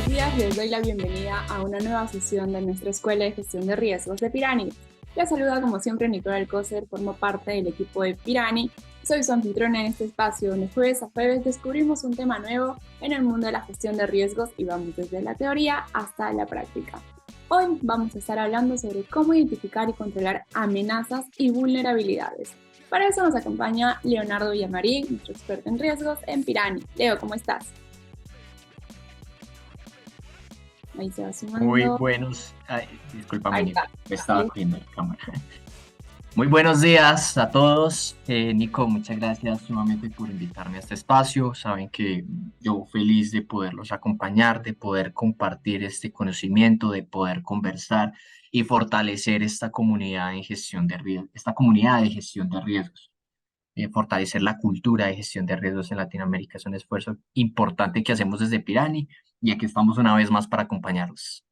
días, les doy la bienvenida a una nueva sesión de nuestra Escuela de Gestión de Riesgos de Pirani. Les saluda como siempre Nicola Alcócer, formo parte del equipo de Pirani. Soy su anfitriona en este espacio donde jueves a jueves descubrimos un tema nuevo en el mundo de la gestión de riesgos y vamos desde la teoría hasta la práctica. Hoy vamos a estar hablando sobre cómo identificar y controlar amenazas y vulnerabilidades. Para eso nos acompaña Leonardo Villamarín, nuestro experto en riesgos en Pirani. Leo, ¿cómo estás? Ahí se va Muy sumando. buenos, discúlpame, Ahí Nico, está. me estaba cogiendo la cámara. Muy buenos días a todos. Nico, muchas gracias nuevamente por invitarme a este espacio. Saben que yo feliz de poderlos acompañar, de poder compartir este conocimiento, de poder conversar y fortalecer esta comunidad en gestión de riesgos, esta comunidad de gestión de riesgos. Fortalecer la cultura de gestión de riesgos en Latinoamérica es un esfuerzo importante que hacemos desde Pirani y aquí estamos una vez más para acompañarlos.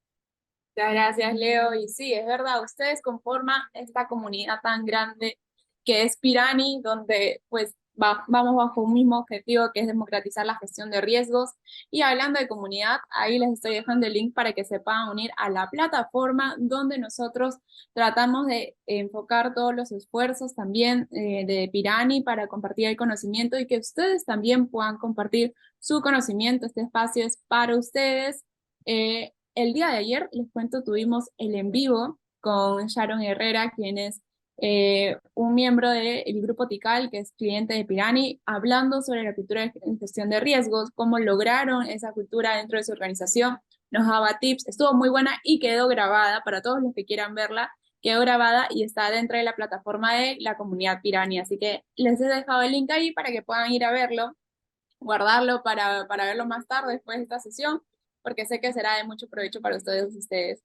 Muchas gracias, Leo. Y sí, es verdad, ustedes conforman esta comunidad tan grande que es Pirani, donde pues vamos bajo un mismo objetivo que es democratizar la gestión de riesgos. Y hablando de comunidad, ahí les estoy dejando el link para que se puedan unir a la plataforma donde nosotros tratamos de enfocar todos los esfuerzos también de Pirani para compartir el conocimiento y que ustedes también puedan compartir su conocimiento. Este espacio es para ustedes. El día de ayer, les cuento, tuvimos el en vivo con Sharon Herrera, quien es un miembro del grupo Tikal, que es cliente de Pirani, hablando sobre la cultura de gestión de riesgos, cómo lograron esa cultura dentro de su organización. Nos daba tips, estuvo muy buena y quedó grabada para todos los que quieran verla. Quedó grabada y está dentro de la plataforma de la comunidad Pirani. Así que les he dejado el link ahí para que puedan ir a verlo, guardarlo para verlo más tarde después de esta sesión, porque sé que será de mucho provecho para ustedes.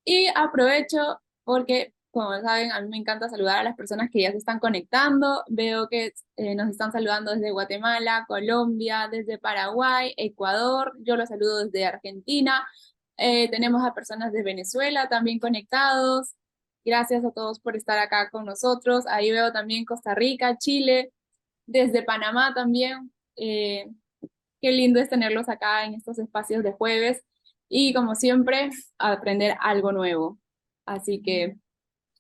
Y aprovecho porque, como saben, a mí me encanta saludar a las personas que ya se están conectando. Veo que nos están saludando desde Guatemala, Colombia, desde Paraguay, Ecuador. Yo los saludo desde Argentina. Tenemos a personas de Venezuela también conectados. Gracias a todos por estar acá con nosotros. Ahí veo también Costa Rica, Chile, desde Panamá también. Qué lindo es tenerlos acá en estos espacios de jueves y como siempre, aprender algo nuevo. Así que,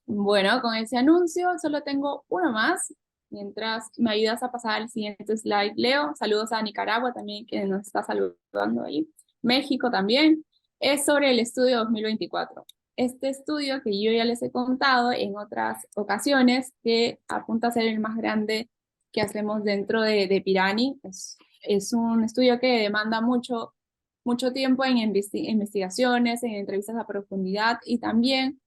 bueno, con ese anuncio solo tengo uno más. Mientras me ayudas a pasar al siguiente slide, Leo. Saludos a Nicaragua también, que nos está saludando ahí. México también. Es sobre el estudio 2024. Este estudio que yo ya les he contado en otras ocasiones, que apunta a ser el más grande que hacemos dentro de Pirani. Es un estudio que demanda mucho tiempo en investigaciones, en entrevistas a profundidad y también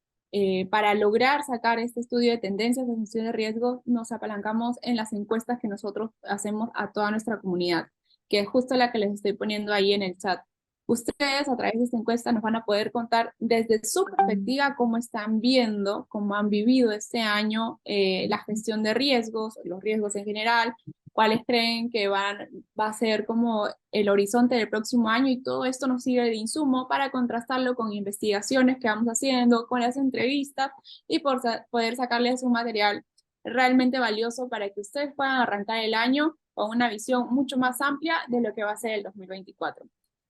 para lograr sacar este estudio de tendencias de gestión de riesgos, nos apalancamos en las encuestas que nosotros hacemos a toda nuestra comunidad, que es justo la que les estoy poniendo ahí en el chat. Ustedes a través de esta encuesta nos van a poder contar desde su perspectiva cómo están viendo, cómo han vivido este año la gestión de riesgos, los riesgos en general, cuáles creen que va a ser como el horizonte del próximo año y todo esto nos sirve de insumo para contrastarlo con investigaciones que vamos haciendo, con las entrevistas y poder sacarles un material realmente valioso para que ustedes puedan arrancar el año con una visión mucho más amplia de lo que va a ser el 2024.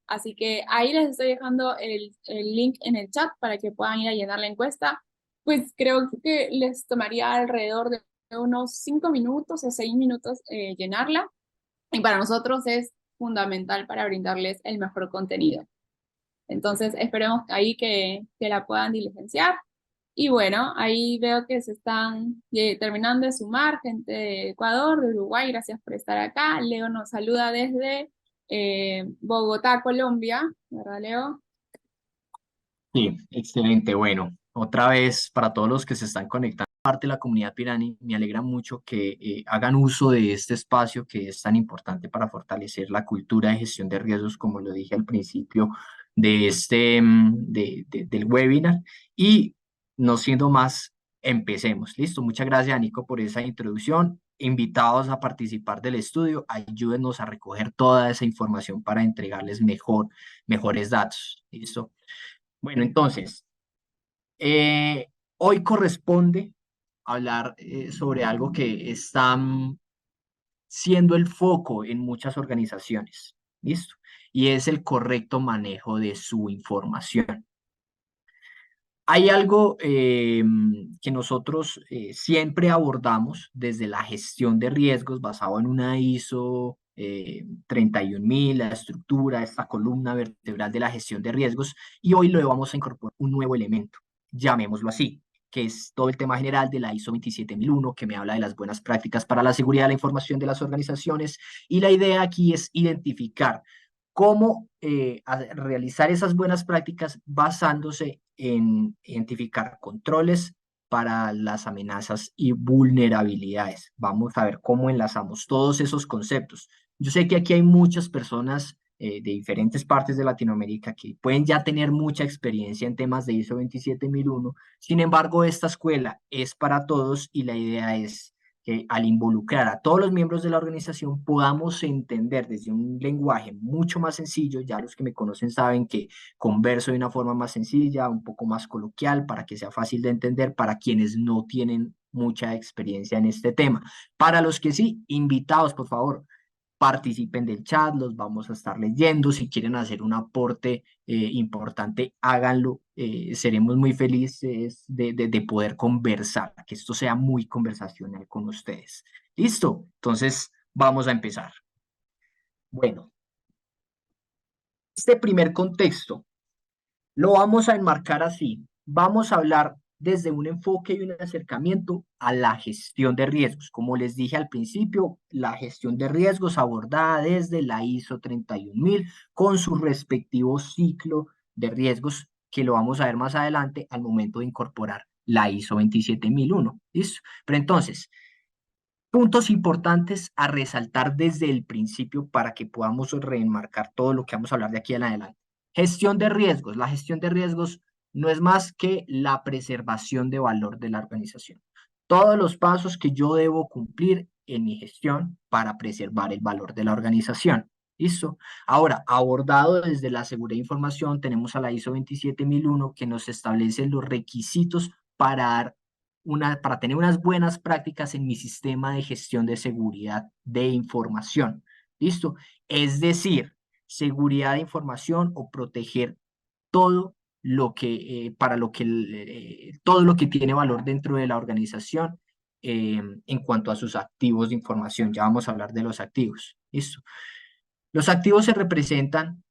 Así que ahí les estoy dejando el link en el chat para que puedan ir a llenar la encuesta. Pues creo que les tomaría alrededor de unos 5 minutos o 6 minutos llenarla y para nosotros es fundamental para brindarles el mejor contenido. Entonces esperemos ahí que la puedan diligenciar. Y bueno, ahí veo que se están terminando de sumar gente de Ecuador, de Uruguay, gracias por estar acá. Leo nos saluda desde Bogotá, Colombia, ¿verdad, Leo? Sí, excelente. Bueno, otra vez para todos los que se están conectando, parte de la comunidad Pirani, me alegra mucho que hagan uso de este espacio que es tan importante para fortalecer la cultura de gestión de riesgos, como lo dije al principio de del webinar. Y no siendo más, empecemos. Listo, muchas gracias, Nico, por esa introducción. Invitados a participar del estudio, ayúdenos a recoger toda esa información para entregarles mejores datos. ¿Listo? Bueno, entonces, eh, hoy corresponde hablar sobre algo que está siendo el foco en muchas organizaciones. ¿listo? Y es el correcto manejo de su información. Hay algo que nosotros siempre abordamos desde la gestión de riesgos basado en una ISO 31000, la estructura, esta columna vertebral de la gestión de riesgos, y hoy le vamos a incorporar un nuevo elemento, llamémoslo así, que es todo el tema general de la ISO 27001, que me habla de las buenas prácticas para la seguridad de la información de las organizaciones, y la idea aquí es identificar cómo realizar esas buenas prácticas basándose en identificar controles para las amenazas y vulnerabilidades. Vamos a ver cómo enlazamos todos esos conceptos. Yo sé que aquí hay muchas personas de diferentes partes de Latinoamérica que pueden ya tener mucha experiencia en temas de ISO 27001. Sin embargo, esta escuela es para todos y la idea es que al involucrar a todos los miembros de la organización podamos entender desde un lenguaje mucho más sencillo. Ya los que me conocen saben que converso de una forma más sencilla, un poco más coloquial, para que sea fácil de entender para quienes no tienen mucha experiencia en este tema. Para los que sí, invitados, por favor, participen del chat, los vamos a estar leyendo. Si quieren hacer un aporte importante, háganlo. Seremos muy felices de poder conversar, que esto sea muy conversacional con ustedes. ¿Listo? Entonces, vamos a empezar. Bueno, este primer contexto lo vamos a enmarcar así. Vamos a hablar desde un enfoque y un acercamiento a la gestión de riesgos. Como les dije al principio, la gestión de riesgos abordada desde la ISO 31000 con su respectivo ciclo de riesgos que lo vamos a ver más adelante al momento de incorporar la ISO 27001. ¿Listo? Pero entonces, puntos importantes a resaltar desde el principio para que podamos reenmarcar todo lo que vamos a hablar de aquí en adelante. Gestión de riesgos. La gestión de riesgos no es más que la preservación de valor de la organización. Todos los pasos que yo debo cumplir en mi gestión para preservar el valor de la organización. ¿Listo? Ahora, abordado desde la seguridad de información, tenemos a la ISO 27001 que nos establece los requisitos para dar para tener unas buenas prácticas en mi sistema de gestión de seguridad de información. ¿Listo? Es decir, seguridad de información o proteger todo lo que, todo lo que tiene valor dentro de la organización en cuanto a sus activos de información. Ya vamos a hablar de los activos. ¿Listo? Los activos se representan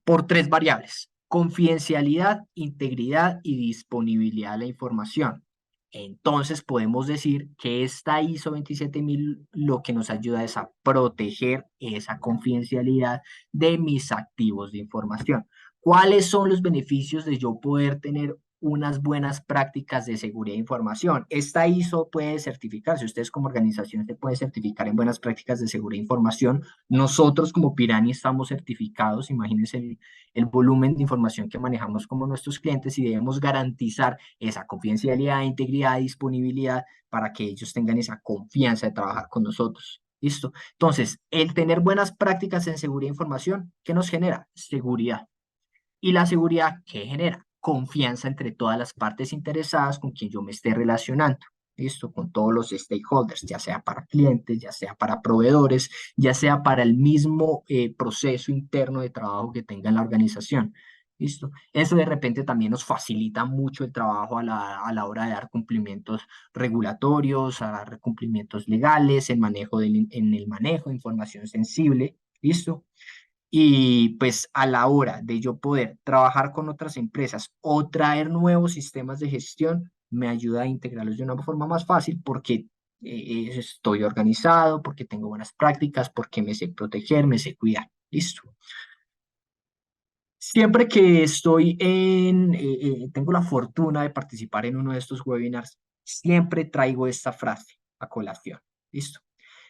por tres variables: confidencialidad, integridad y disponibilidad de la información. Entonces podemos decir que esta ISO 27000 lo que nos ayuda es a proteger esa confidencialidad de mis activos de información. ¿Cuáles son los beneficios de yo poder tener unas buenas prácticas de seguridad de información? Esta ISO puede certificarse. Ustedes como organización se pueden certificar en buenas prácticas de seguridad de información. Nosotros como Pirani estamos certificados. Imagínense el volumen de información que manejamos como nuestros clientes y debemos garantizar esa confidencialidad, integridad y disponibilidad para que ellos tengan esa confianza de trabajar con nosotros. ¿Listo? Entonces, el tener buenas prácticas en seguridad de información, ¿qué nos genera? Seguridad. ¿Y la seguridad qué genera? Confianza entre todas las partes interesadas con quien yo me esté relacionando. ¿Listo? Con todos los stakeholders, ya sea para clientes, ya sea para proveedores, ya sea para el mismo proceso interno de trabajo que tenga en la organización. ¿Listo? Eso de repente también nos facilita mucho el trabajo a la hora de dar cumplimientos regulatorios, a dar cumplimientos legales, en el manejo de información sensible. ¿Listo? Y pues a la hora de yo poder trabajar con otras empresas o traer nuevos sistemas de gestión, me ayuda a integrarlos de una forma más fácil porque estoy organizado, porque tengo buenas prácticas, porque me sé proteger, me sé cuidar. Listo. Siempre que tengo la fortuna de participar en uno de estos webinars, siempre traigo esta frase a colación. Listo.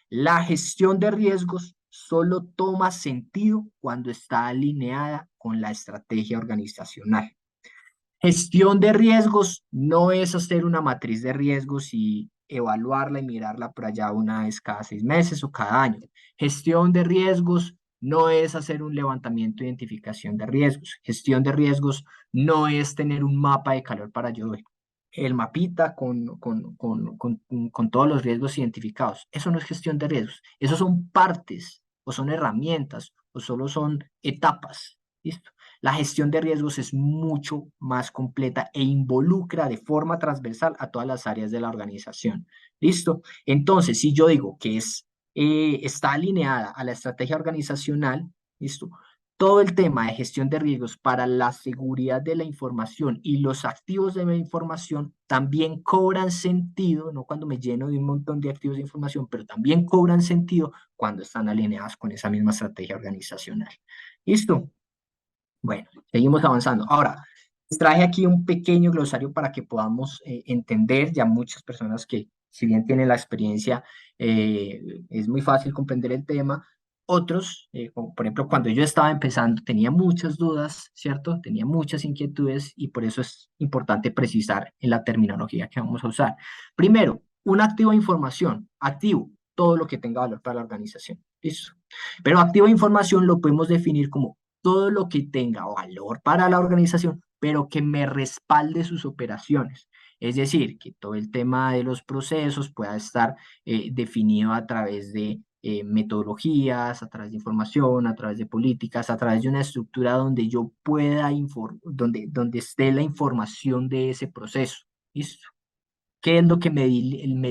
La gestión de riesgos solo toma sentido cuando está alineada con la estrategia organizacional. Gestión de riesgos no es hacer una matriz de riesgos y evaluarla y mirarla por allá una vez cada 6 meses o cada año. Gestión de riesgos no es hacer un levantamiento de identificación de riesgos. Gestión de riesgos no es tener un mapa de calor para yo ver el mapita con todos los riesgos identificados. Eso no es gestión de riesgos. Esos son partes o son herramientas, o solo son etapas. ¿Listo? La gestión de riesgos es mucho más completa e involucra de forma transversal a todas las áreas de la organización. ¿Listo? Entonces, si yo digo que está alineada a la estrategia organizacional, ¿listo? Todo el tema de gestión de riesgos para la seguridad de la información y los activos de la información también cobran sentido, no cuando me lleno de un montón de activos de información, pero también cobran sentido cuando están alineadas con esa misma estrategia organizacional. ¿Listo? Bueno, seguimos avanzando. Ahora, les traje aquí un pequeño glosario para que podamos entender. Ya muchas personas que, si bien tienen la experiencia, es muy fácil comprender el tema. Otros, como por ejemplo, cuando yo estaba empezando, tenía muchas dudas, ¿cierto? Tenía muchas inquietudes y por eso es importante precisar en la terminología que vamos a usar. Primero, un activo de información. Activo, todo lo que tenga valor para la organización. ¿Listo? Pero activo de información lo podemos definir como todo lo que tenga valor para la organización, pero que me respalde sus operaciones. Es decir, que todo el tema de los procesos pueda estar definido a través de metodologías, a través de información, a través de políticas, a través de una estructura donde yo pueda donde esté la información de ese proceso. ¿Listo? ¿Qué es lo que me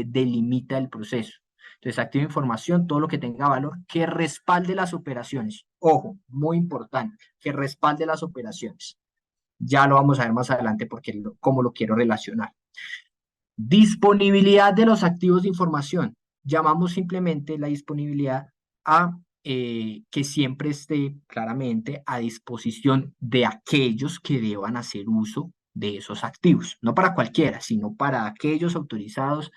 delimita el proceso? Entonces, activo información, todo lo que tenga valor, que respalde las operaciones. Ojo, muy importante, que respalde las operaciones. Ya lo vamos a ver más adelante porque cómo lo quiero relacionar. Disponibilidad de los activos de información. Llamamos simplemente la disponibilidad a que siempre esté claramente a disposición de aquellos que deban hacer uso de esos activos. No para cualquiera, sino para aquellos autorizados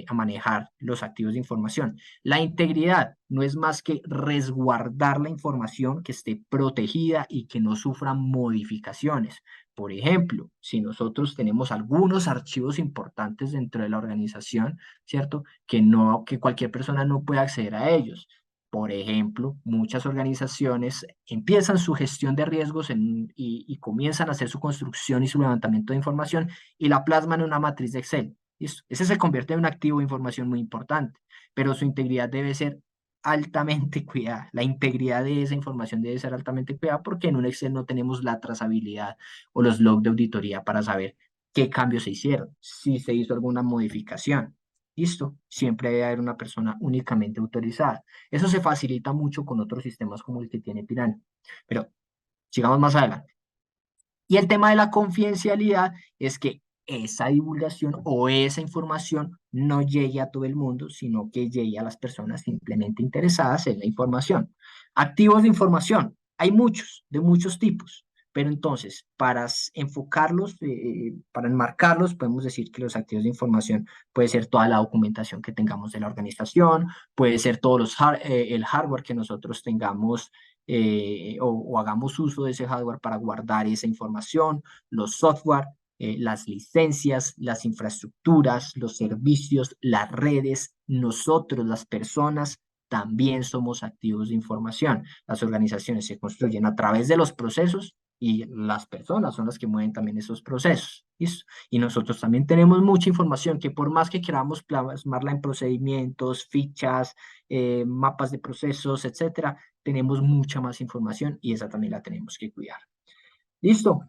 a manejar los activos de información. La integridad no es más que resguardar la información que esté protegida y que no sufra modificaciones. Por ejemplo, si nosotros tenemos algunos archivos importantes dentro de la organización, ¿cierto? Que cualquier persona no puede acceder a ellos. Por ejemplo, muchas organizaciones empiezan su gestión de riesgos y comienzan a hacer su construcción y su levantamiento de información y la plasman en una matriz de Excel. ¿Listo? Ese se convierte en un activo de información muy importante, pero su integridad debe ser altamente cuidada. La integridad de esa información debe ser altamente cuidada porque en un Excel no tenemos la trazabilidad o los logs de auditoría para saber qué cambios se hicieron, si se hizo alguna modificación. ¿Listo? Siempre debe haber una persona únicamente autorizada. Eso se facilita mucho con otros sistemas como el que tiene Pirani. Pero sigamos más adelante. Y el tema de la confidencialidad es que esa divulgación o esa información no llegue a todo el mundo, sino que llegue a las personas simplemente interesadas en la información. Activos de información, hay muchos, de muchos tipos, pero entonces para enfocarlos, para enmarcarlos, podemos decir que los activos de información puede ser toda la documentación que tengamos de la organización, puede ser todos el hardware que nosotros tengamos o hagamos uso de ese hardware para guardar esa información, los software, las licencias, las infraestructuras, los servicios, las redes, nosotros, las personas, también somos activos de información. Las organizaciones se construyen a través de los procesos y las personas son las que mueven también esos procesos. ¿Listo? Y nosotros también tenemos mucha información que por más que queramos plasmarla en procedimientos, fichas, mapas de procesos, etcétera, tenemos mucha más información y esa también la tenemos que cuidar. ¿Listo?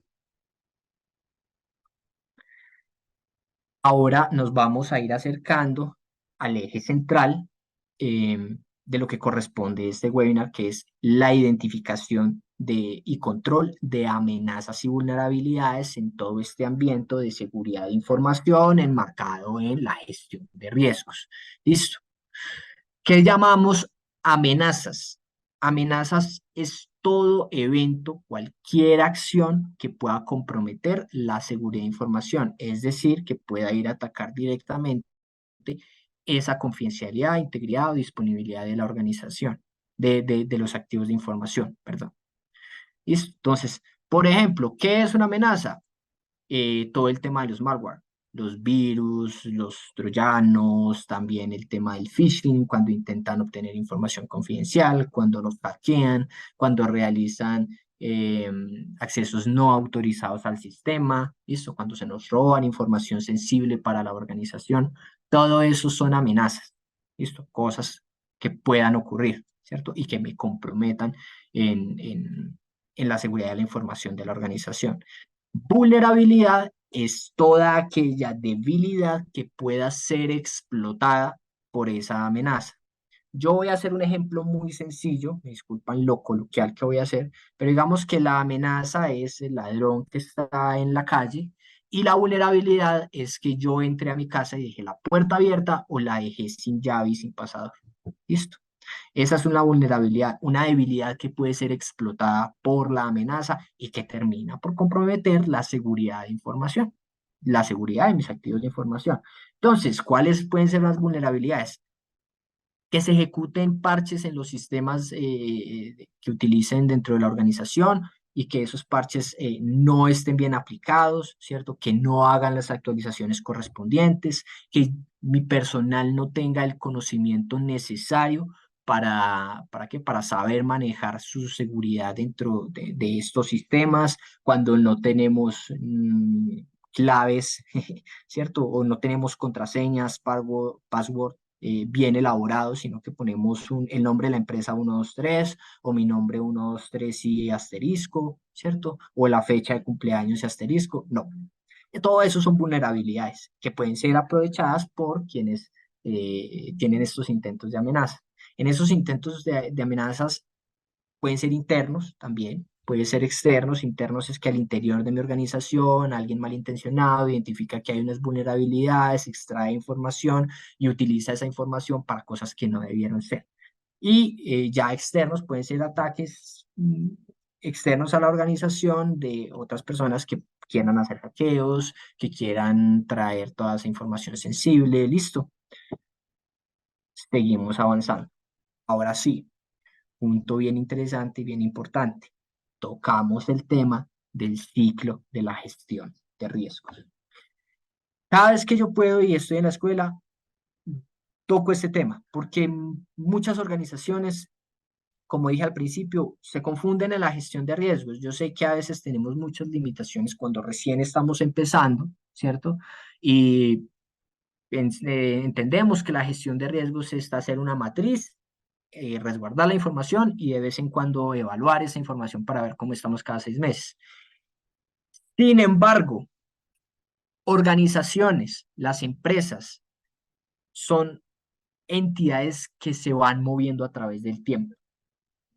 Ahora nos vamos a ir acercando al eje central de lo que corresponde a este webinar, que es la identificación y control de amenazas y vulnerabilidades en todo este ambiente de seguridad de información enmarcado en la gestión de riesgos. ¿Listo? ¿Qué llamamos amenazas? Amenazas es todo evento, cualquier acción que pueda comprometer la seguridad de información, es decir, que pueda ir a atacar directamente esa confidencialidad, integridad o disponibilidad de la organización, de los activos de información, perdón. Entonces, por ejemplo, ¿qué es una amenaza? Todo el tema de los malware, los virus, los troyanos, también el tema del phishing, cuando intentan obtener información confidencial, cuando los hackean, cuando realizan accesos no autorizados al sistema, ¿listo? Cuando se nos roban información sensible para la organización, todo eso son amenazas, ¿listo? Cosas que puedan ocurrir. ¿cierto? Y que me comprometan en la seguridad de la información de la organización. Vulnerabilidad es toda aquella debilidad que pueda ser explotada por esa amenaza. Yo voy a hacer un ejemplo muy sencillo, me disculpan lo coloquial que voy a hacer, pero digamos que la amenaza es el ladrón que está en la calle y la vulnerabilidad es que yo entré a mi casa y dejé la puerta abierta o la dejé sin llave y sin pasador. ¿Listo? Esa es una vulnerabilidad, una debilidad que puede ser explotada por la amenaza y que termina por comprometer la seguridad de información, la seguridad de mis activos de información. Entonces, ¿cuáles pueden ser las vulnerabilidades? Que se ejecuten parches en los sistemas que utilicen dentro de la organización y que esos parches no estén bien aplicados, ¿cierto? Que no hagan las actualizaciones correspondientes, que mi personal no tenga el conocimiento necesario ¿para qué? Para saber manejar su seguridad dentro de estos sistemas, cuando no tenemos claves, ¿cierto? O no tenemos contraseñas, password bien elaborado, sino que ponemos el nombre de la empresa 123 o mi nombre 123 y asterisco, ¿cierto? O la fecha de cumpleaños y asterisco. No. Todo eso son vulnerabilidades que pueden ser aprovechadas por quienes tienen estos intentos de amenaza. En esos intentos de amenazas pueden ser internos también, puede ser externos. Internos es que al interior de mi organización alguien malintencionado identifica que hay unas vulnerabilidades, extrae información y utiliza esa información para cosas que no debieron ser. Y ya externos pueden ser ataques externos a la organización de otras personas que quieran hacer hackeos, que quieran traer toda esa información sensible. Listo, seguimos avanzando. Ahora sí, punto bien interesante y bien importante. Tocamos el tema del ciclo de la gestión de riesgos. Cada vez que yo puedo y estoy en la escuela, toco este tema, porque muchas organizaciones, como dije al principio, se confunden en la gestión de riesgos. Yo sé que a veces tenemos muchas limitaciones cuando recién estamos empezando, ¿cierto? Y entendemos que la gestión de riesgos está hacer una matriz, resguardar la información y de vez en cuando evaluar esa información para ver cómo estamos cada 6 meses. Sin embargo, organizaciones, las empresas, son entidades que se van moviendo a través del tiempo,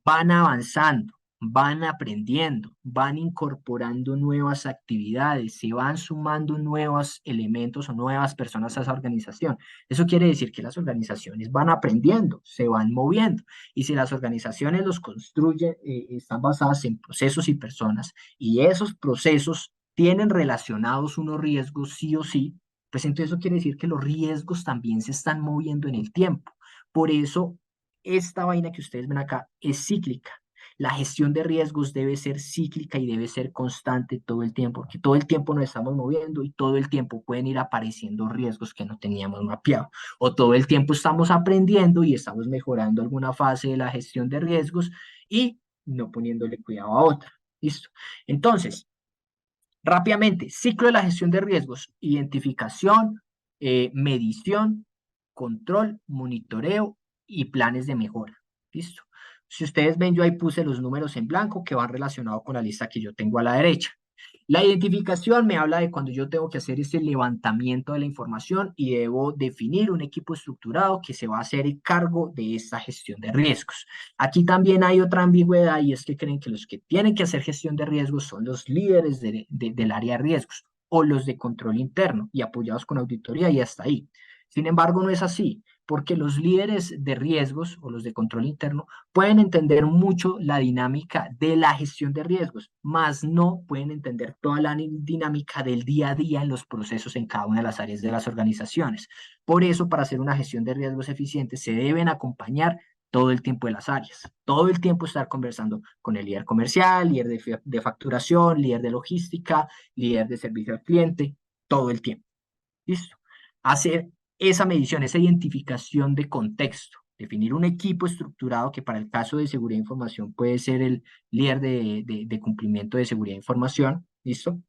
van avanzando, van aprendiendo, van incorporando nuevas actividades, se van sumando nuevos elementos o nuevas personas a esa organización. Eso quiere decir que las organizaciones van aprendiendo, se van moviendo. Y si las organizaciones los construyen, están basadas en procesos y personas, y esos procesos tienen relacionados unos riesgos sí o sí, pues entonces eso quiere decir que los riesgos también se están moviendo en el tiempo. Por eso esta vaina que ustedes ven acá es cíclica. La gestión de riesgos debe ser cíclica y debe ser constante todo el tiempo, porque todo el tiempo nos estamos moviendo y todo el tiempo pueden ir apareciendo riesgos que no teníamos mapeado. O todo el tiempo estamos aprendiendo y estamos mejorando alguna fase de la gestión de riesgos y no poniéndole cuidado a otra. ¿Listo? Entonces, rápidamente, ciclo de la gestión de riesgos, identificación, medición, control, monitoreo y planes de mejora. ¿Listo? Si ustedes ven, yo ahí puse los números en blanco que van relacionados con la lista que yo tengo a la derecha. La identificación me habla de cuando yo tengo que hacer ese levantamiento de la información y debo definir un equipo estructurado que se va a hacer cargo de esta gestión de riesgos. Aquí también hay otra ambigüedad y es que creen que los que tienen que hacer gestión de riesgos son los líderes del área de riesgos o los de control interno y apoyados con auditoría y hasta ahí. Sin embargo, no es así, porque los líderes de riesgos o los de control interno pueden entender mucho la dinámica de la gestión de riesgos, más no pueden entender toda la dinámica del día a día en los procesos en cada una de las áreas de las organizaciones. Por eso, para hacer una gestión de riesgos eficiente, se deben acompañar todo el tiempo de las áreas, todo el tiempo estar conversando con el líder comercial, líder de facturación, líder de logística, líder de servicio al cliente, todo el tiempo. ¿Listo? Hacer esa medición, esa identificación de contexto, definir un equipo estructurado que para el caso de seguridad de información puede ser el líder de cumplimiento de seguridad de información, ¿listo?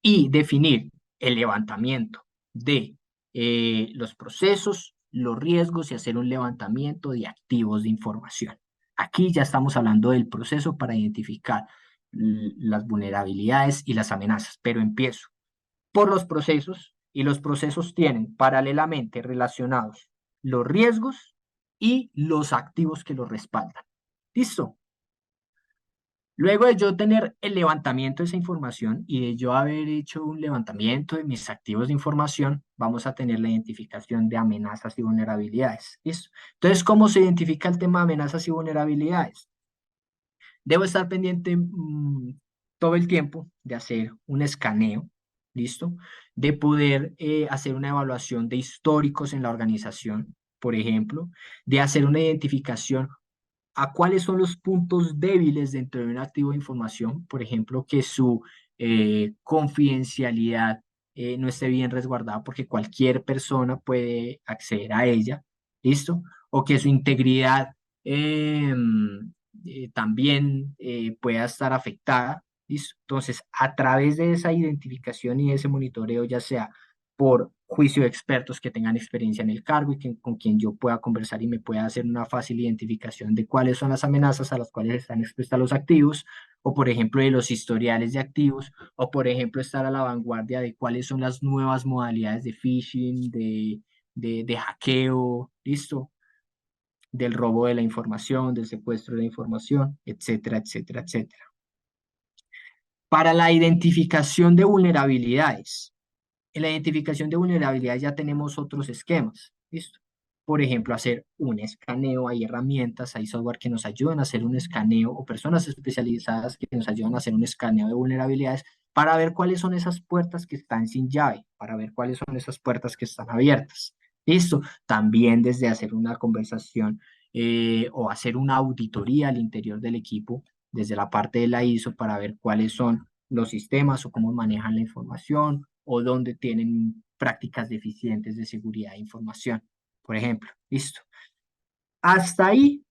Y definir el levantamiento de los procesos, los riesgos y hacer un levantamiento de activos de información. Aquí ya estamos hablando del proceso para identificar las vulnerabilidades y las amenazas, pero empiezo por los procesos y los procesos tienen paralelamente relacionados los riesgos y los activos que los respaldan. ¿Listo? Luego de yo tener el levantamiento de esa información y de yo haber hecho un levantamiento de mis activos de información, vamos a tener la identificación de amenazas y vulnerabilidades. ¿Listo? Entonces, ¿cómo se identifica el tema de amenazas y vulnerabilidades? Debo estar pendiente todo el tiempo de hacer un escaneo, ¿listo? De poder hacer una evaluación de históricos en la organización, por ejemplo, de hacer una identificación a cuáles son los puntos débiles dentro de un activo de información, por ejemplo, que su confidencialidad no esté bien resguardada porque cualquier persona puede acceder a ella, ¿listo? O que su integridad también pueda estar afectada, ¿listo? Entonces, a través de esa identificación y ese monitoreo, ya sea por juicio de expertos que tengan experiencia en el cargo y con quien yo pueda conversar y me pueda hacer una fácil identificación de cuáles son las amenazas a las cuales están expuestos los activos, o por ejemplo de los historiales de activos, o por ejemplo estar a la vanguardia de cuáles son las nuevas modalidades de phishing, de hackeo, ¿listo? Del robo de la información, del secuestro de la información, etcétera, etcétera, etcétera. Para la identificación de vulnerabilidades, en la identificación de vulnerabilidades ya tenemos otros esquemas, ¿listo? Por ejemplo, hacer un escaneo, hay herramientas, hay software que nos ayudan a hacer un escaneo o personas especializadas que nos ayudan a hacer un escaneo de vulnerabilidades para ver cuáles son esas puertas que están sin llave, para ver cuáles son esas puertas que están abiertas. ¿Listo? También desde hacer una conversación o hacer una auditoría al interior del equipo, desde la parte de la ISO, para ver cuáles son los sistemas o cómo manejan la información o dónde tienen prácticas deficientes de seguridad de información, por ejemplo. Listo. Hasta ahí,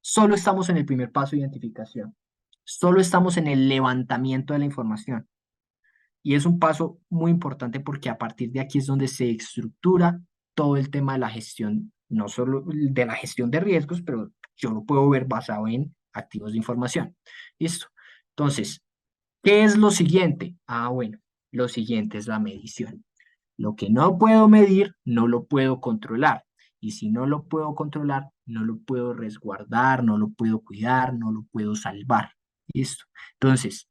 solo estamos en el primer paso de identificación. Solo estamos en el levantamiento de la información. Y es un paso muy importante porque a partir de aquí es donde se estructura todo el tema de la gestión, no solo de la gestión de riesgos, pero yo lo puedo ver basado en activos de información. Listo. Entonces, ¿qué es lo siguiente? Ah, bueno, lo siguiente es la medición. Lo que no puedo medir, no lo puedo controlar. Y si no lo puedo controlar, no lo puedo resguardar, no lo puedo cuidar, no lo puedo salvar. ¿Listo? Entonces,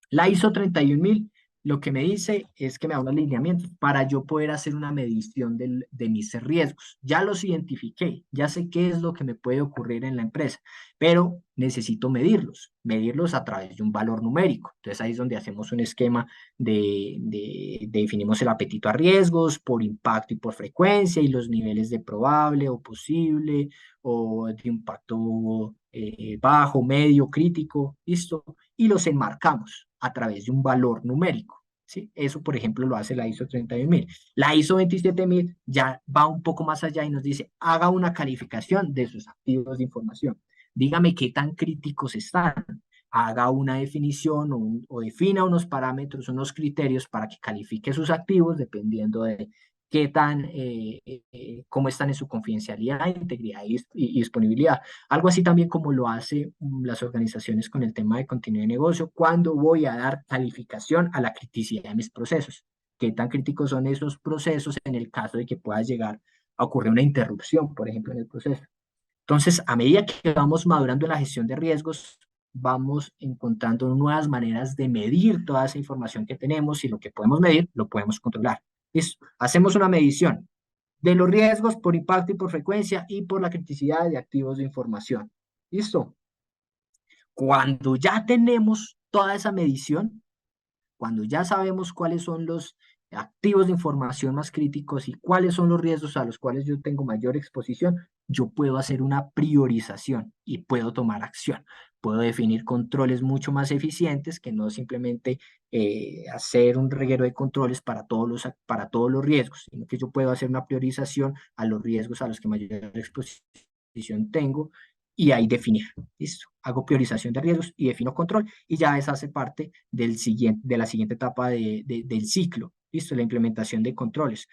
la ISO 31000 lo que me dice es que me da unos lineamientos para yo poder hacer una medición de mis riesgos. Ya los identifiqué, ya sé qué es lo que me puede ocurrir en la empresa, pero necesito medirlos a través de un valor numérico. Entonces ahí es donde hacemos un esquema definimos el apetito a riesgos por impacto y por frecuencia y los niveles de probable o posible o de impacto bajo, medio, crítico, ¿listo? Y los enmarcamos a través de un valor numérico. ¿Sí? Eso, por ejemplo, lo hace la ISO 31000. La ISO 27000 ya va un poco más allá y nos dice, haga una calificación de sus activos de información. Dígame qué tan críticos están. Haga una definición o defina unos parámetros, unos criterios para que califique sus activos dependiendo de qué tan, cómo están en su confidencialidad, integridad y disponibilidad. Algo así también como lo hacen las organizaciones con el tema de continuidad de negocio, cuando voy a dar calificación a la criticidad de mis procesos. ¿Qué tan críticos son esos procesos en el caso de que pueda llegar a ocurrir una interrupción, por ejemplo, en el proceso? Entonces, a medida que vamos madurando en la gestión de riesgos, vamos encontrando nuevas maneras de medir toda esa información que tenemos y lo que podemos medir lo podemos controlar. ¿Listo? Hacemos una medición de los riesgos por impacto y por frecuencia y por la criticidad de activos de información. ¿Listo? Cuando ya tenemos toda esa medición, cuando ya sabemos cuáles son los activos de información más críticos y cuáles son los riesgos a los cuales yo tengo mayor exposición, yo puedo hacer una priorización y puedo tomar acción. Puedo definir controles mucho más eficientes que no simplemente hacer un reguero de controles para todos los riesgos, sino que yo puedo hacer una priorización a los riesgos a los que mayor exposición tengo y ahí definir. ¿Listo? Hago priorización de riesgos y defino control y ya esa hace parte de la siguiente etapa del ciclo. ¿Listo? La implementación de controles.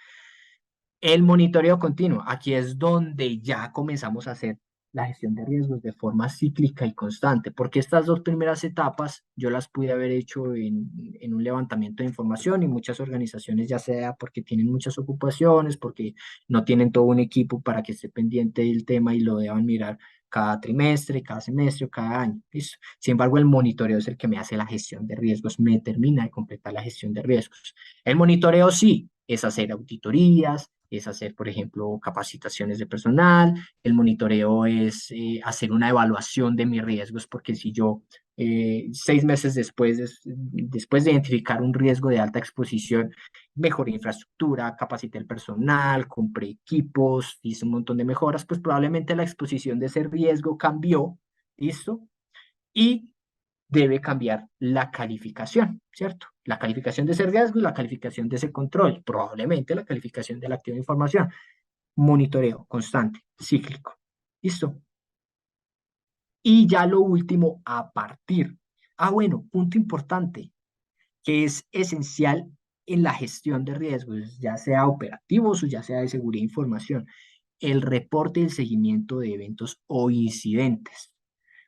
El monitoreo continuo, aquí es donde ya comenzamos a hacer la gestión de riesgos de forma cíclica y constante, porque estas dos primeras etapas yo las pude haber hecho en un levantamiento de información y muchas organizaciones, ya sea porque tienen muchas ocupaciones, porque no tienen todo un equipo para que esté pendiente del tema y lo deban mirar cada trimestre, cada semestre o cada año. ¿Listo? Sin embargo, el monitoreo es el que me hace la gestión de riesgos, me termina de completar la gestión de riesgos. El monitoreo sí es hacer auditorías, es hacer, por ejemplo, capacitaciones de personal. El monitoreo es hacer una evaluación de mis riesgos, porque si yo 6 meses después de identificar un riesgo de alta exposición, mejoré infraestructura, capacité el personal, compré equipos, hice un montón de mejoras, pues probablemente la exposición de ese riesgo cambió, ¿listo? Y debe cambiar la calificación, ¿cierto? La calificación de ese riesgo y la calificación de ese control, probablemente la calificación del activo de información, monitoreo constante, cíclico. ¿Listo? Y ya lo último, a partir. Bueno, punto importante, que es esencial en la gestión de riesgos, ya sea operativos o ya sea de seguridad de información, el reporte y el seguimiento de eventos o incidentes,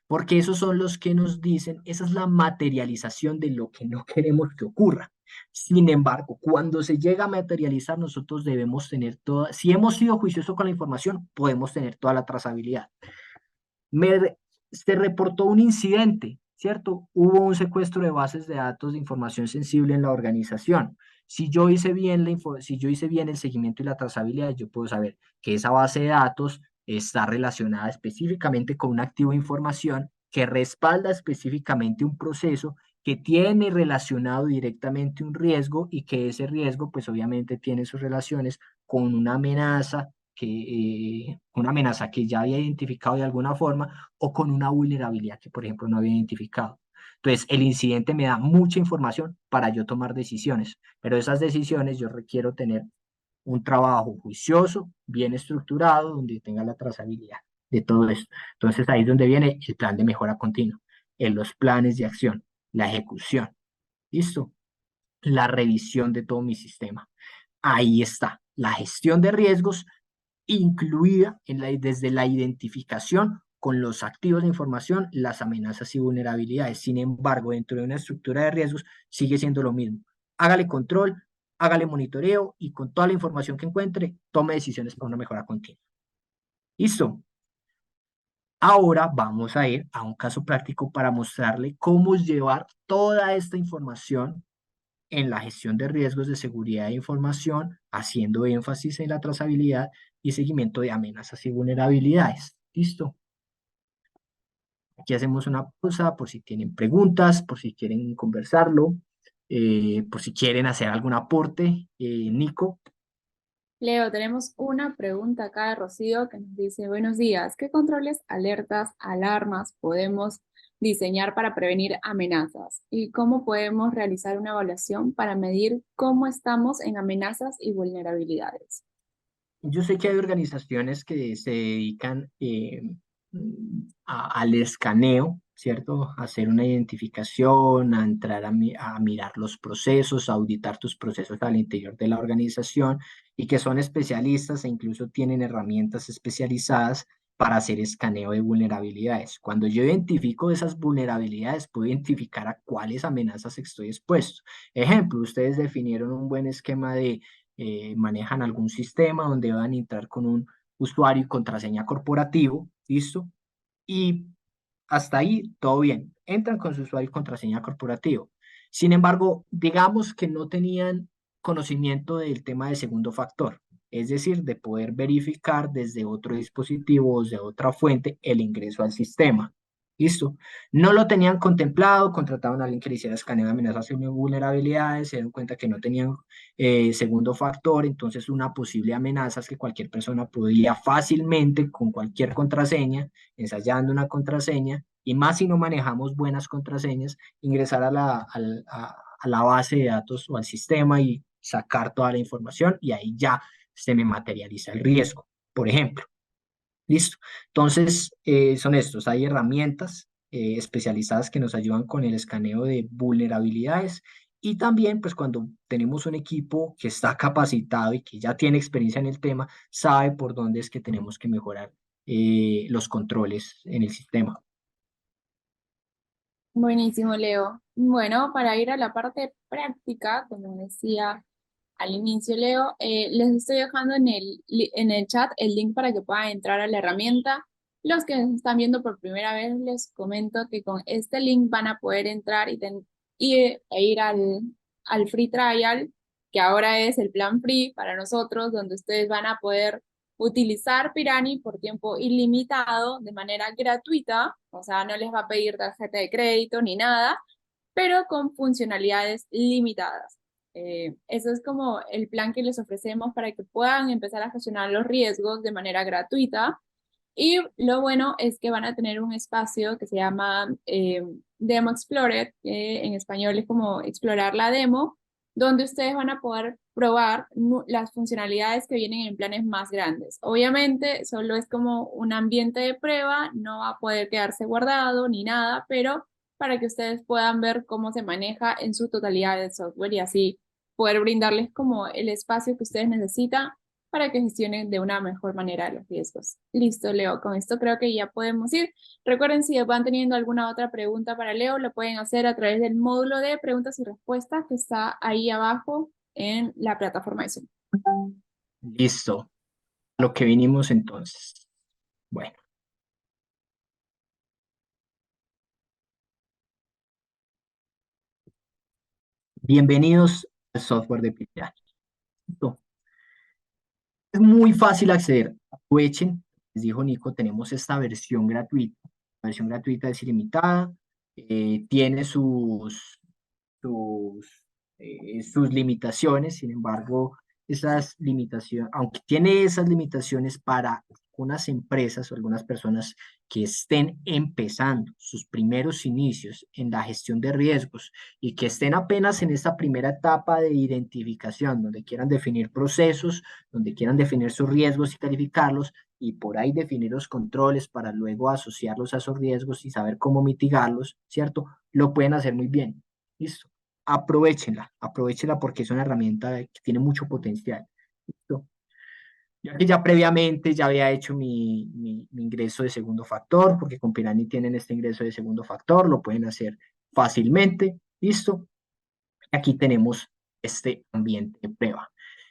porque esos son los que nos dicen, esa es la materialización de lo que no queremos que ocurra. Sin embargo, cuando se llega a materializar, nosotros debemos tener toda, si hemos sido juiciosos con la información, podemos tener toda la trazabilidad. Se reportó un incidente, ¿cierto? Hubo un secuestro de bases de datos de información sensible en la organización. Si yo hice bien el seguimiento y la trazabilidad, yo puedo saber que esa base de datos está relacionada específicamente con un activo de información que respalda específicamente un proceso que tiene relacionado directamente un riesgo y que ese riesgo, pues obviamente tiene sus relaciones con una amenaza que ya había identificado de alguna forma o con una vulnerabilidad que, por ejemplo, no había identificado. Entonces, el incidente me da mucha información para yo tomar decisiones, pero esas decisiones yo requiero tener un trabajo juicioso, bien estructurado, donde tenga la trazabilidad de todo esto. Entonces, ahí es donde viene el plan de mejora continua, en los planes de acción, la ejecución, ¿listo? La revisión de todo mi sistema. Ahí está, la gestión de riesgos incluida desde la identificación con los activos de información, las amenazas y vulnerabilidades. Sin embargo, dentro de una estructura de riesgos sigue siendo lo mismo. Hágale control, hágale monitoreo y con toda la información que encuentre, tome decisiones para una mejora continua. ¿Listo? Ahora vamos a ir a un caso práctico para mostrarle cómo llevar toda esta información en la gestión de riesgos de seguridad de información, haciendo énfasis en la trazabilidad y seguimiento de amenazas y vulnerabilidades. ¿Listo? Aquí hacemos una pausa por si tienen preguntas, por si quieren conversarlo, por si quieren hacer algún aporte. Nico. Leo, tenemos una pregunta acá de Rocío que nos dice, buenos días, ¿qué controles, alertas, alarmas podemos diseñar para prevenir amenazas? ¿Y cómo podemos realizar una evaluación para medir cómo estamos en amenazas y vulnerabilidades? Yo sé que hay organizaciones que se dedican al escaneo, ¿cierto? A hacer una identificación, a entrar a mirar los procesos, a auditar tus procesos al interior de la organización y que son especialistas e incluso tienen herramientas especializadas para hacer escaneo de vulnerabilidades. Cuando yo identifico esas vulnerabilidades, puedo identificar a cuáles amenazas estoy expuesto. Ejemplo, ustedes definieron un buen esquema de manejan algún sistema donde van a entrar con un usuario y contraseña corporativo, ¿listo? Y hasta ahí todo bien. Entran con su usuario y contraseña corporativo. Sin embargo, digamos que no tenían conocimiento del tema de segundo factor, es decir, de poder verificar desde otro dispositivo o desde otra fuente el ingreso al sistema. ¿Listo? No lo tenían contemplado, contrataron a alguien que le hiciera escaneo de amenazas y vulnerabilidades, se dieron cuenta que no tenían segundo factor, entonces una posible amenaza es que cualquier persona podía fácilmente con cualquier contraseña, ensayando una contraseña, y más si no manejamos buenas contraseñas, ingresar a la base de datos o al sistema y sacar toda la información y ahí ya se me materializa el riesgo, por ejemplo. Listo. Entonces, son estos. Hay herramientas especializadas que nos ayudan con el escaneo de vulnerabilidades Y también, pues cuando tenemos un equipo que está capacitado y que ya tiene experiencia en el tema, sabe por dónde es que tenemos que mejorar los controles en el sistema. Buenísimo, Leo. Bueno, para ir a la parte práctica, como decía al inicio, Leo, les estoy dejando en el chat el link para que puedan entrar a la herramienta. Los que nos están viendo por primera vez, les comento que con este link van a poder entrar e ir al free trial, que ahora es el plan free para nosotros, donde ustedes van a poder utilizar Pirani por tiempo ilimitado de manera gratuita, o sea, no les va a pedir tarjeta de crédito ni nada, pero con funcionalidades limitadas. Eso es como el plan que les ofrecemos para que puedan empezar a gestionar los riesgos de manera gratuita. Y lo bueno es que van a tener un espacio que se llama Demo Explorer, que en español es como explorar la demo, donde ustedes van a poder probar las funcionalidades que vienen en planes más grandes. Obviamente, solo es como un ambiente de prueba, no va a poder quedarse guardado ni nada, pero para que ustedes puedan ver cómo se maneja en su totalidad el software y así poder brindarles como el espacio que ustedes necesitan para que gestionen de una mejor manera los riesgos. Listo, Leo, con esto creo que ya podemos ir. Recuerden, si van teniendo alguna otra pregunta para Leo, lo pueden hacer a través del módulo de preguntas y respuestas que está ahí abajo en la plataforma de Zoom. Listo. A lo que vinimos entonces. Bueno, bienvenidos al software de Pirani. Listo. Es muy fácil acceder. Aprovechen, les dijo Nico, tenemos esta versión gratuita. La versión gratuita es ilimitada, tiene sus, sus limitaciones, sin embargo, esas limitaciones, aunque tiene esas limitaciones para algunas empresas o algunas personas que estén empezando sus primeros inicios en la gestión de riesgos y que estén apenas en esta primera etapa de identificación, donde quieran definir procesos, donde quieran definir sus riesgos y calificarlos, y por ahí definir los controles para luego asociarlos a esos riesgos y saber cómo mitigarlos, ¿cierto? Lo pueden hacer muy bien. ¿Listo? Aprovechenla porque es una herramienta que tiene mucho potencial. ¿Listo? Ya que ya previamente ya había hecho mi ingreso de segundo factor, porque con Pirani tienen este ingreso de segundo factor, lo pueden hacer fácilmente. ¿Listo? Aquí tenemos este ambiente de prueba.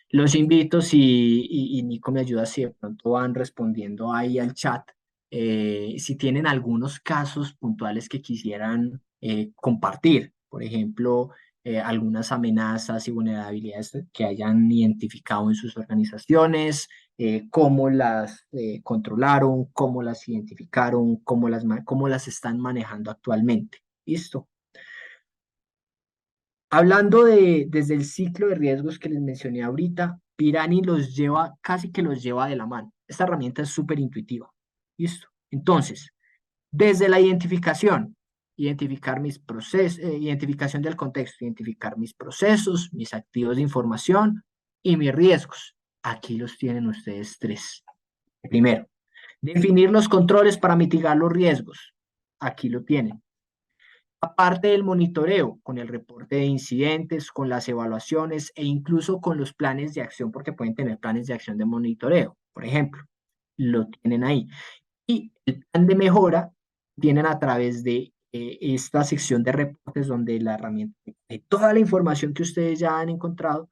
Los invito, y Nico me ayuda si de pronto van respondiendo ahí al chat, si tienen algunos casos puntuales que quisieran compartir, por ejemplo, algunas amenazas y vulnerabilidades que hayan identificado en sus organizaciones, cómo las controlaron, cómo las identificaron, cómo las están manejando actualmente. ¿Listo? Hablando desde el ciclo de riesgos que les mencioné ahorita, Pirani los lleva, casi que los lleva de la mano. Esta herramienta es súper intuitiva. ¿Listo? Entonces, desde la identificación, identificar mis procesos, identificación del contexto, identificar mis procesos, mis activos de información y mis riesgos. Aquí los tienen ustedes tres. Primero, definir los controles para mitigar los riesgos. Aquí lo tienen. Aparte del monitoreo, con el reporte de incidentes, con las evaluaciones e incluso con los planes de acción, porque pueden tener planes de acción de monitoreo, por ejemplo, lo tienen ahí. Y el plan de mejora tienen a través de esta sección de reportes donde la herramienta de toda la información que ustedes ya han encontrado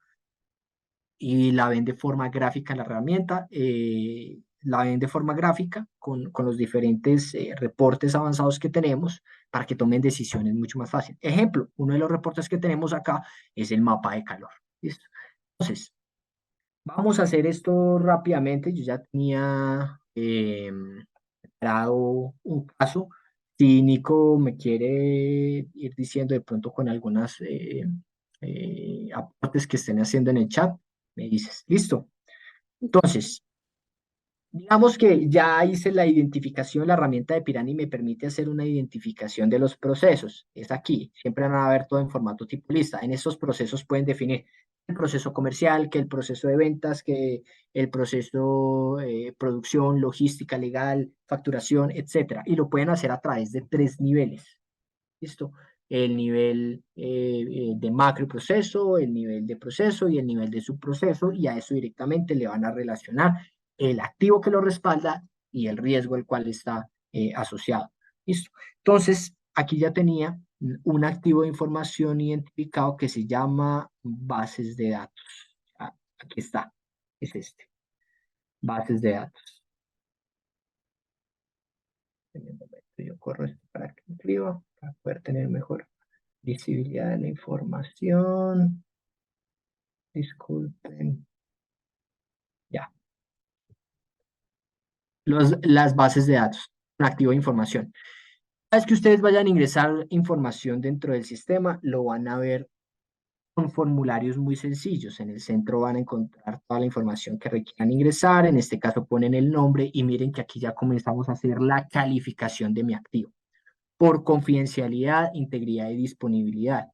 y la ven de forma gráfica la herramienta, la ven de forma gráfica con los diferentes reportes avanzados que tenemos para que tomen decisiones mucho más fácil. Ejemplo, uno de los reportes que tenemos acá es el mapa de calor. ¿Listo? Entonces, vamos a hacer esto rápidamente. Yo ya tenía preparado un caso. Si Nico me quiere ir diciendo de pronto con algunas aportes que estén haciendo en el chat, me dices, listo. Entonces, digamos que ya hice la identificación, la herramienta de Pirani me permite hacer una identificación de los procesos. Es aquí, siempre van a ver todo en formato tipo lista. En estos procesos pueden definir el proceso comercial, que el proceso de ventas, que el proceso producción, logística, legal, facturación, etcétera. Y lo pueden hacer a través de tres niveles. ¿Listo? el nivel de macroproceso, el nivel de proceso y el nivel de subproceso, y a eso directamente le van a relacionar el activo que lo respalda y el riesgo al cual está asociado. ¿Listo? Entonces, aquí ya tenía un activo de información identificado que se llama bases de datos. Ah, aquí está, es este, bases de datos. En un momento yo corro esto para que me escriba, para poder tener mejor visibilidad de la información. Disculpen. Ya. Las bases de datos, un activo de información. Cada vez que ustedes vayan a ingresar información dentro del sistema, lo van a ver con formularios muy sencillos. En el centro van a encontrar toda la información que requieran ingresar. En este caso ponen el nombre y miren que aquí ya comenzamos a hacer la calificación de mi activo por confidencialidad, integridad y disponibilidad.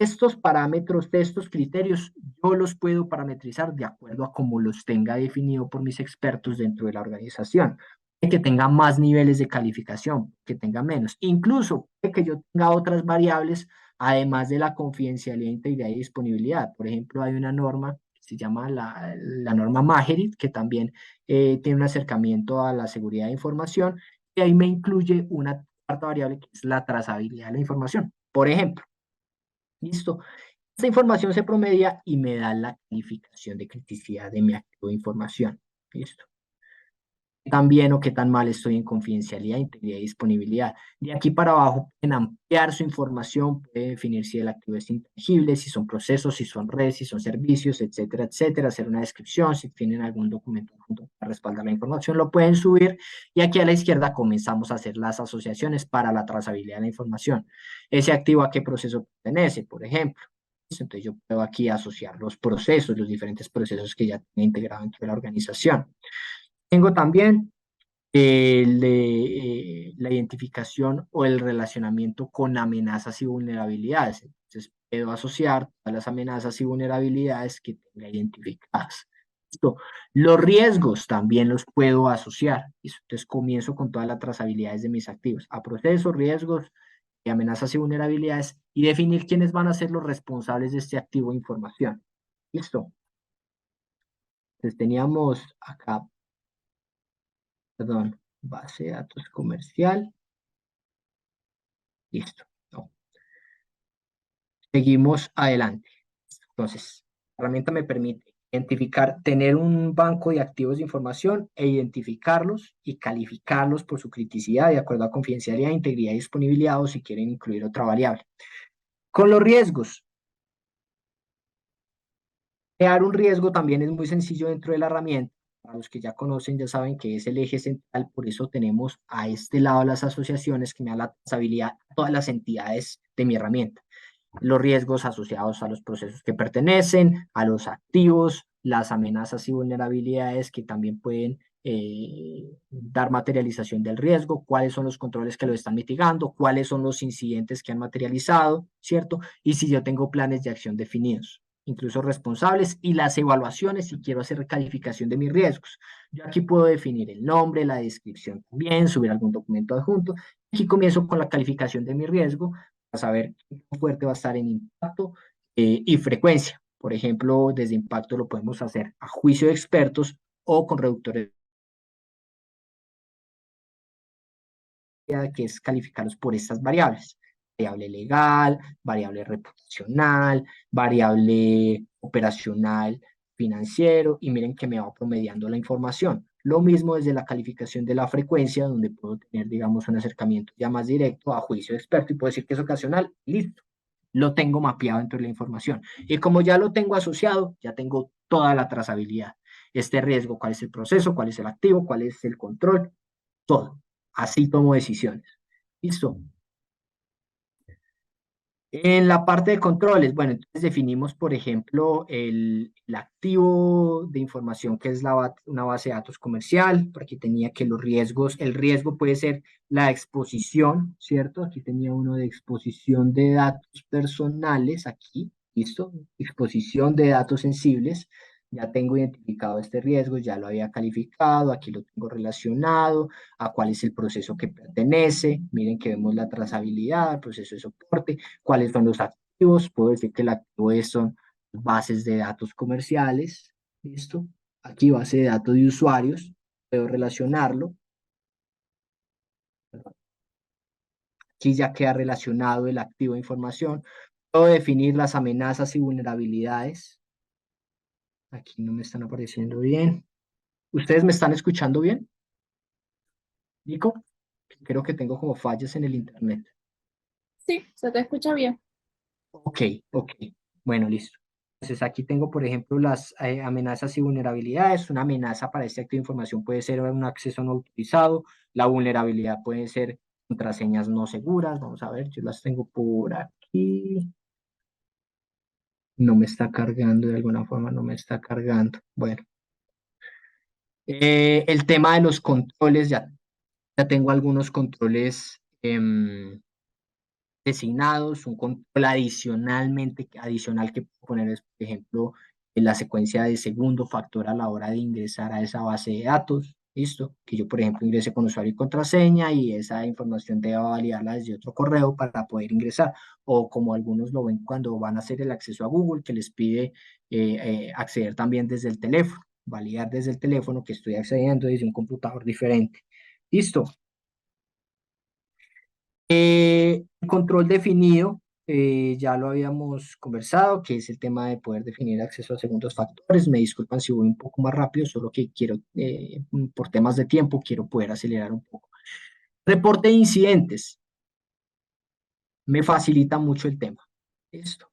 Estos parámetros de estos criterios yo los puedo parametrizar de acuerdo a cómo los tenga definido por mis expertos dentro de la organización. Que tenga más niveles de calificación, que tenga menos. Incluso que yo tenga otras variables, además de la confidencialidad, integridad y disponibilidad. Por ejemplo, hay una norma que se llama la norma Magerit, que también tiene un acercamiento a la seguridad de información, y ahí me incluye una cuarta variable que es la trazabilidad de la información. Por ejemplo, listo. Esta información se promedia y me da la calificación de criticidad de mi activo de información. Listo. ¿Qué tan bien o qué tan mal estoy en confidencialidad, integridad y disponibilidad? De aquí para abajo pueden ampliar su información, pueden definir si el activo es intangible, si son procesos, si son redes, si son servicios, etcétera, etcétera, hacer una descripción, si tienen algún documento junto para respaldar la información, lo pueden subir. Y aquí a la izquierda comenzamos a hacer las asociaciones para la trazabilidad de la información. Ese activo a qué proceso pertenece, por ejemplo. Entonces yo puedo aquí asociar los procesos, los diferentes procesos que ya tiene integrado dentro de la organización. Tengo también la identificación o el relacionamiento con amenazas y vulnerabilidades. Entonces, puedo asociar todas las amenazas y vulnerabilidades que tenga identificadas. Listo. Los riesgos también los puedo asociar. ¿Listo? Entonces, comienzo con todas las trazabilidades de mis activos. A procesos, riesgos, amenazas y vulnerabilidades y definir quiénes van a ser los responsables de este activo de información. ¿Listo? Entonces, teníamos acá, perdón, base de datos comercial. Listo. No. Seguimos adelante. Entonces, la herramienta me permite identificar, tener un banco de activos de información e identificarlos y calificarlos por su criticidad de acuerdo a confidencialidad, integridad y disponibilidad o si quieren incluir otra variable. Con los riesgos. Crear un riesgo también es muy sencillo dentro de la herramienta. Para los que ya conocen, ya saben que es el eje central, por eso tenemos a este lado las asociaciones que me dan la trazabilidad a todas las entidades de mi herramienta. Los riesgos asociados a los procesos que pertenecen, a los activos, las amenazas y vulnerabilidades que también pueden dar materialización del riesgo, cuáles son los controles que lo están mitigando, cuáles son los incidentes que han materializado, ¿cierto? Y si yo tengo planes de acción definidos, incluso responsables, y las evaluaciones si quiero hacer calificación de mis riesgos. Yo aquí puedo definir el nombre, la descripción también, subir algún documento adjunto. Aquí comienzo con la calificación de mi riesgo, a saber qué fuerte va a estar en impacto y frecuencia. Por ejemplo, desde impacto lo podemos hacer a juicio de expertos o con reductores, que es calificarlos por estas variables. Variable legal, variable reputacional, variable operacional, financiero, y miren que me va promediando la información. Lo mismo desde la calificación de la frecuencia, donde puedo tener, digamos, un acercamiento ya más directo a juicio de experto y puedo decir que es ocasional, listo. Lo tengo mapeado dentro de la información. Y como ya lo tengo asociado, ya tengo toda la trazabilidad. Este riesgo, cuál es el proceso, cuál es el activo, cuál es el control, todo. Así tomo decisiones. Listo. En la parte de controles, bueno, entonces definimos, por ejemplo, el activo de información que es una base de datos comercial. Por aquí tenía que los riesgos, el riesgo puede ser la exposición, ¿cierto? Aquí tenía uno de exposición de datos personales, aquí, ¿listo? Exposición de datos sensibles. Ya tengo identificado este riesgo, ya lo había calificado, aquí lo tengo relacionado, a cuál es el proceso que pertenece. Miren que vemos la trazabilidad, el proceso de soporte, cuáles son los activos. Puedo decir que el activo son bases de datos comerciales. ¿Listo? Aquí base de datos de usuarios. Puedo relacionarlo. Aquí ya queda relacionado el activo de información. Puedo definir las amenazas y vulnerabilidades. Aquí no me están apareciendo bien. ¿Ustedes me están escuchando bien, Nico? Creo que tengo como fallas en el internet. Sí, se te escucha bien. Ok, ok. Bueno, listo. Entonces aquí tengo, por ejemplo, las amenazas y vulnerabilidades. Una amenaza para este acto de información puede ser un acceso no autorizado. La vulnerabilidad puede ser contraseñas no seguras. Vamos a ver, yo las tengo por aquí. No me está cargando de alguna forma, no me está cargando. Bueno, el tema de los controles, ya tengo algunos controles designados, un control adicional que puedo poner es, por ejemplo, en la secuencia de segundo factor a la hora de ingresar a esa base de datos. ¿Listo? Que yo, por ejemplo, ingrese con usuario y contraseña y esa información deba validarla desde otro correo para poder ingresar. O como algunos lo ven cuando van a hacer el acceso a Google, que les pide acceder también desde el teléfono, validar desde el teléfono que estoy accediendo desde un computador diferente. ¿Listo? Control definido, ya lo habíamos conversado, que es el tema de poder definir acceso a segundos factores. Me disculpan si voy un poco más rápido, solo que quiero, por temas de tiempo, quiero poder acelerar un poco. Reporte de incidentes, me facilita mucho el tema. Listo.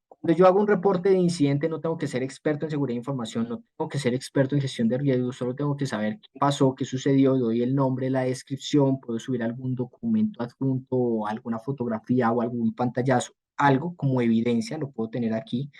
Cuando yo hago un reporte de incidente, no tengo que ser experto en seguridad de información, no tengo que ser experto en gestión de riesgos, solo tengo que saber qué pasó, qué sucedió, doy el nombre, la descripción, puedo subir algún documento adjunto o alguna fotografía o algún pantallazo, algo como evidencia, lo puedo tener aquí.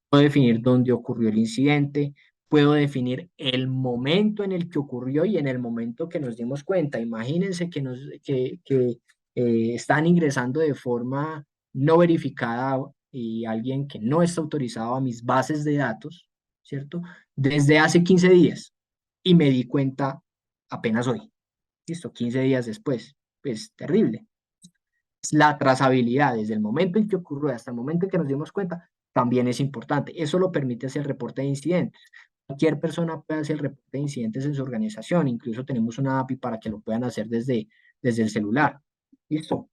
Puedo definir dónde ocurrió el incidente, puedo definir el momento en el que ocurrió y en el momento que nos dimos cuenta. Imagínense que están ingresando de forma no verificada y alguien que no está autorizado a mis bases de datos, ¿cierto? Desde hace 15 días y me di cuenta apenas hoy. Listo, 15 días después. Pues terrible. La trazabilidad desde el momento en que ocurrió hasta el momento en que nos dimos cuenta también es importante. Eso lo permite hacer el reporte de incidentes. Cualquier persona puede hacer el reporte de incidentes en su organización. Incluso tenemos una API para que lo puedan hacer desde el celular. ¿Listo?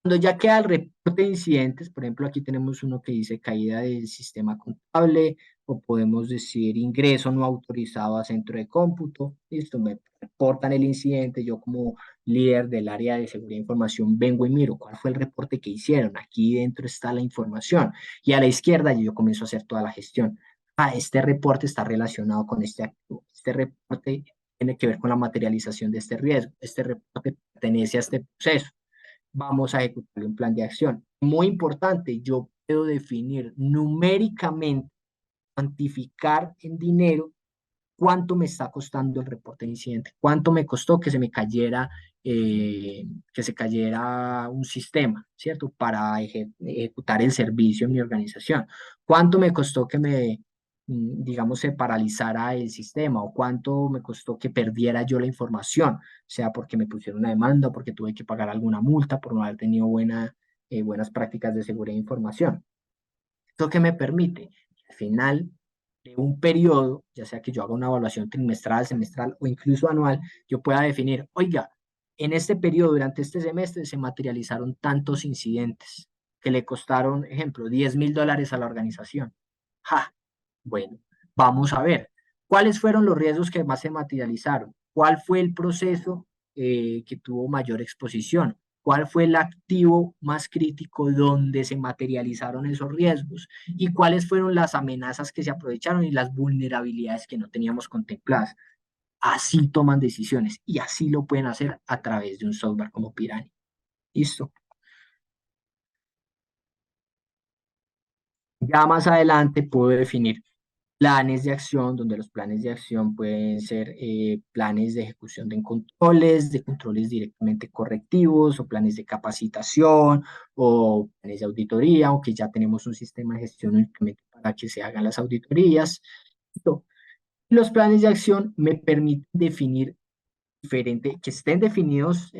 Cuando ya queda el reporte de incidentes, por ejemplo, aquí tenemos uno que dice caída del sistema contable, o podemos decir ingreso no autorizado a centro de cómputo. Listo, me reportan el incidente, yo como líder del área de seguridad de información vengo y miro cuál fue el reporte que hicieron. Aquí dentro está la información y a la izquierda yo comienzo a hacer toda la gestión. Ah, este reporte está relacionado con este activo. Este reporte tiene que ver con la materialización de este riesgo. Este reporte pertenece a este proceso. Vamos a ejecutar un plan de acción. Muy importante, yo puedo definir numéricamente, cuantificar en dinero cuánto me está costando el reporte de incidente, cuánto me costó que se me cayera, que se cayera un sistema, ¿cierto? Para ejecutar el servicio en mi organización. Cuánto me costó que digamos, se paralizara el sistema o cuánto me costó que perdiera yo la información, sea porque me pusieron una demanda o porque tuve que pagar alguna multa por no haber tenido buenas prácticas de seguridad de información. ¿Esto qué me permite? Al final de un periodo, ya sea que yo haga una evaluación trimestral, semestral o incluso anual, yo pueda definir, oiga, en este periodo, durante este semestre, se materializaron tantos incidentes que le costaron, ejemplo, $10,000 a la organización. ¡Ja! Bueno, vamos a ver, ¿cuáles fueron los riesgos que más se materializaron? ¿Cuál fue el proceso que tuvo mayor exposición? ¿Cuál fue el activo más crítico donde se materializaron esos riesgos? ¿Y cuáles fueron las amenazas que se aprovecharon y las vulnerabilidades que no teníamos contempladas? Así toman decisiones y así lo pueden hacer a través de un software como Pirani. ¿Listo? Ya más adelante puedo definir planes de acción, donde los planes de acción pueden ser planes de ejecución de controles directamente correctivos, o planes de capacitación, o planes de auditoría, aunque ya tenemos un sistema de gestión únicamente para que se hagan las auditorías. Listo. Los planes de acción me permiten definir que estén definidos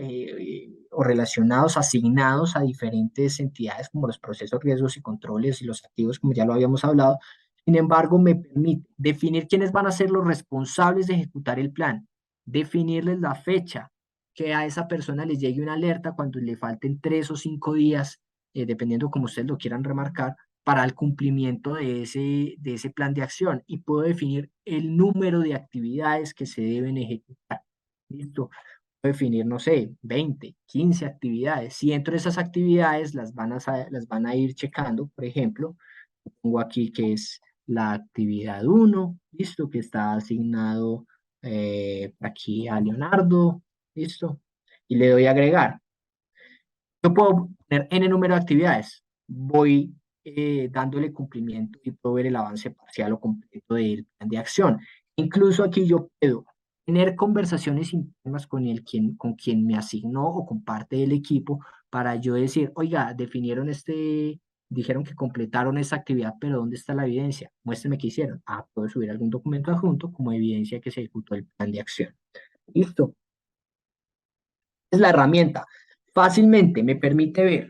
o relacionados, asignados a diferentes entidades como los procesos, riesgos y controles y los activos, como ya lo habíamos hablado. Sin embargo, me permite definir quiénes van a ser los responsables de ejecutar el plan, definirles la fecha, que a esa persona les llegue una alerta cuando le falten 3 o 5 días, dependiendo como ustedes lo quieran remarcar, para el cumplimiento de ese plan de acción, y puedo definir el número de actividades que se deben ejecutar. Listo. Puedo definir, no sé, 20, 15 actividades. Si dentro de esas actividades las van a ir checando, por ejemplo, pongo aquí que es la actividad 1, listo, que está asignado aquí a Leonardo, listo, y le doy a agregar. Yo puedo poner n número de actividades, voy dándole cumplimiento y puedo ver el avance parcial o completo del plan de acción. Incluso aquí yo puedo tener conversaciones internas con quien me asignó o con parte del equipo para yo decir, oiga, dijeron que completaron esta actividad, pero ¿dónde está la evidencia? Muéstrame qué hicieron. Ah, puedo subir algún documento adjunto como evidencia que se ejecutó el plan de acción. Listo. Es la herramienta. Fácilmente me permite ver,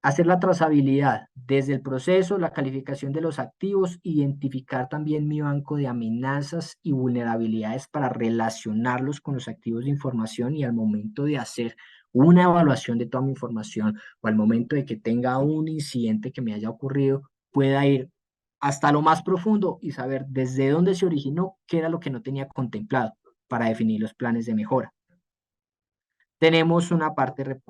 hacer la trazabilidad desde el proceso, la calificación de los activos, identificar también mi banco de amenazas y vulnerabilidades para relacionarlos con los activos de información, y al momento de hacer una evaluación de toda mi información o al momento de que tenga un incidente que me haya ocurrido, pueda ir hasta lo más profundo y saber desde dónde se originó, qué era lo que no tenía contemplado para definir los planes de mejora. Tenemos una parte de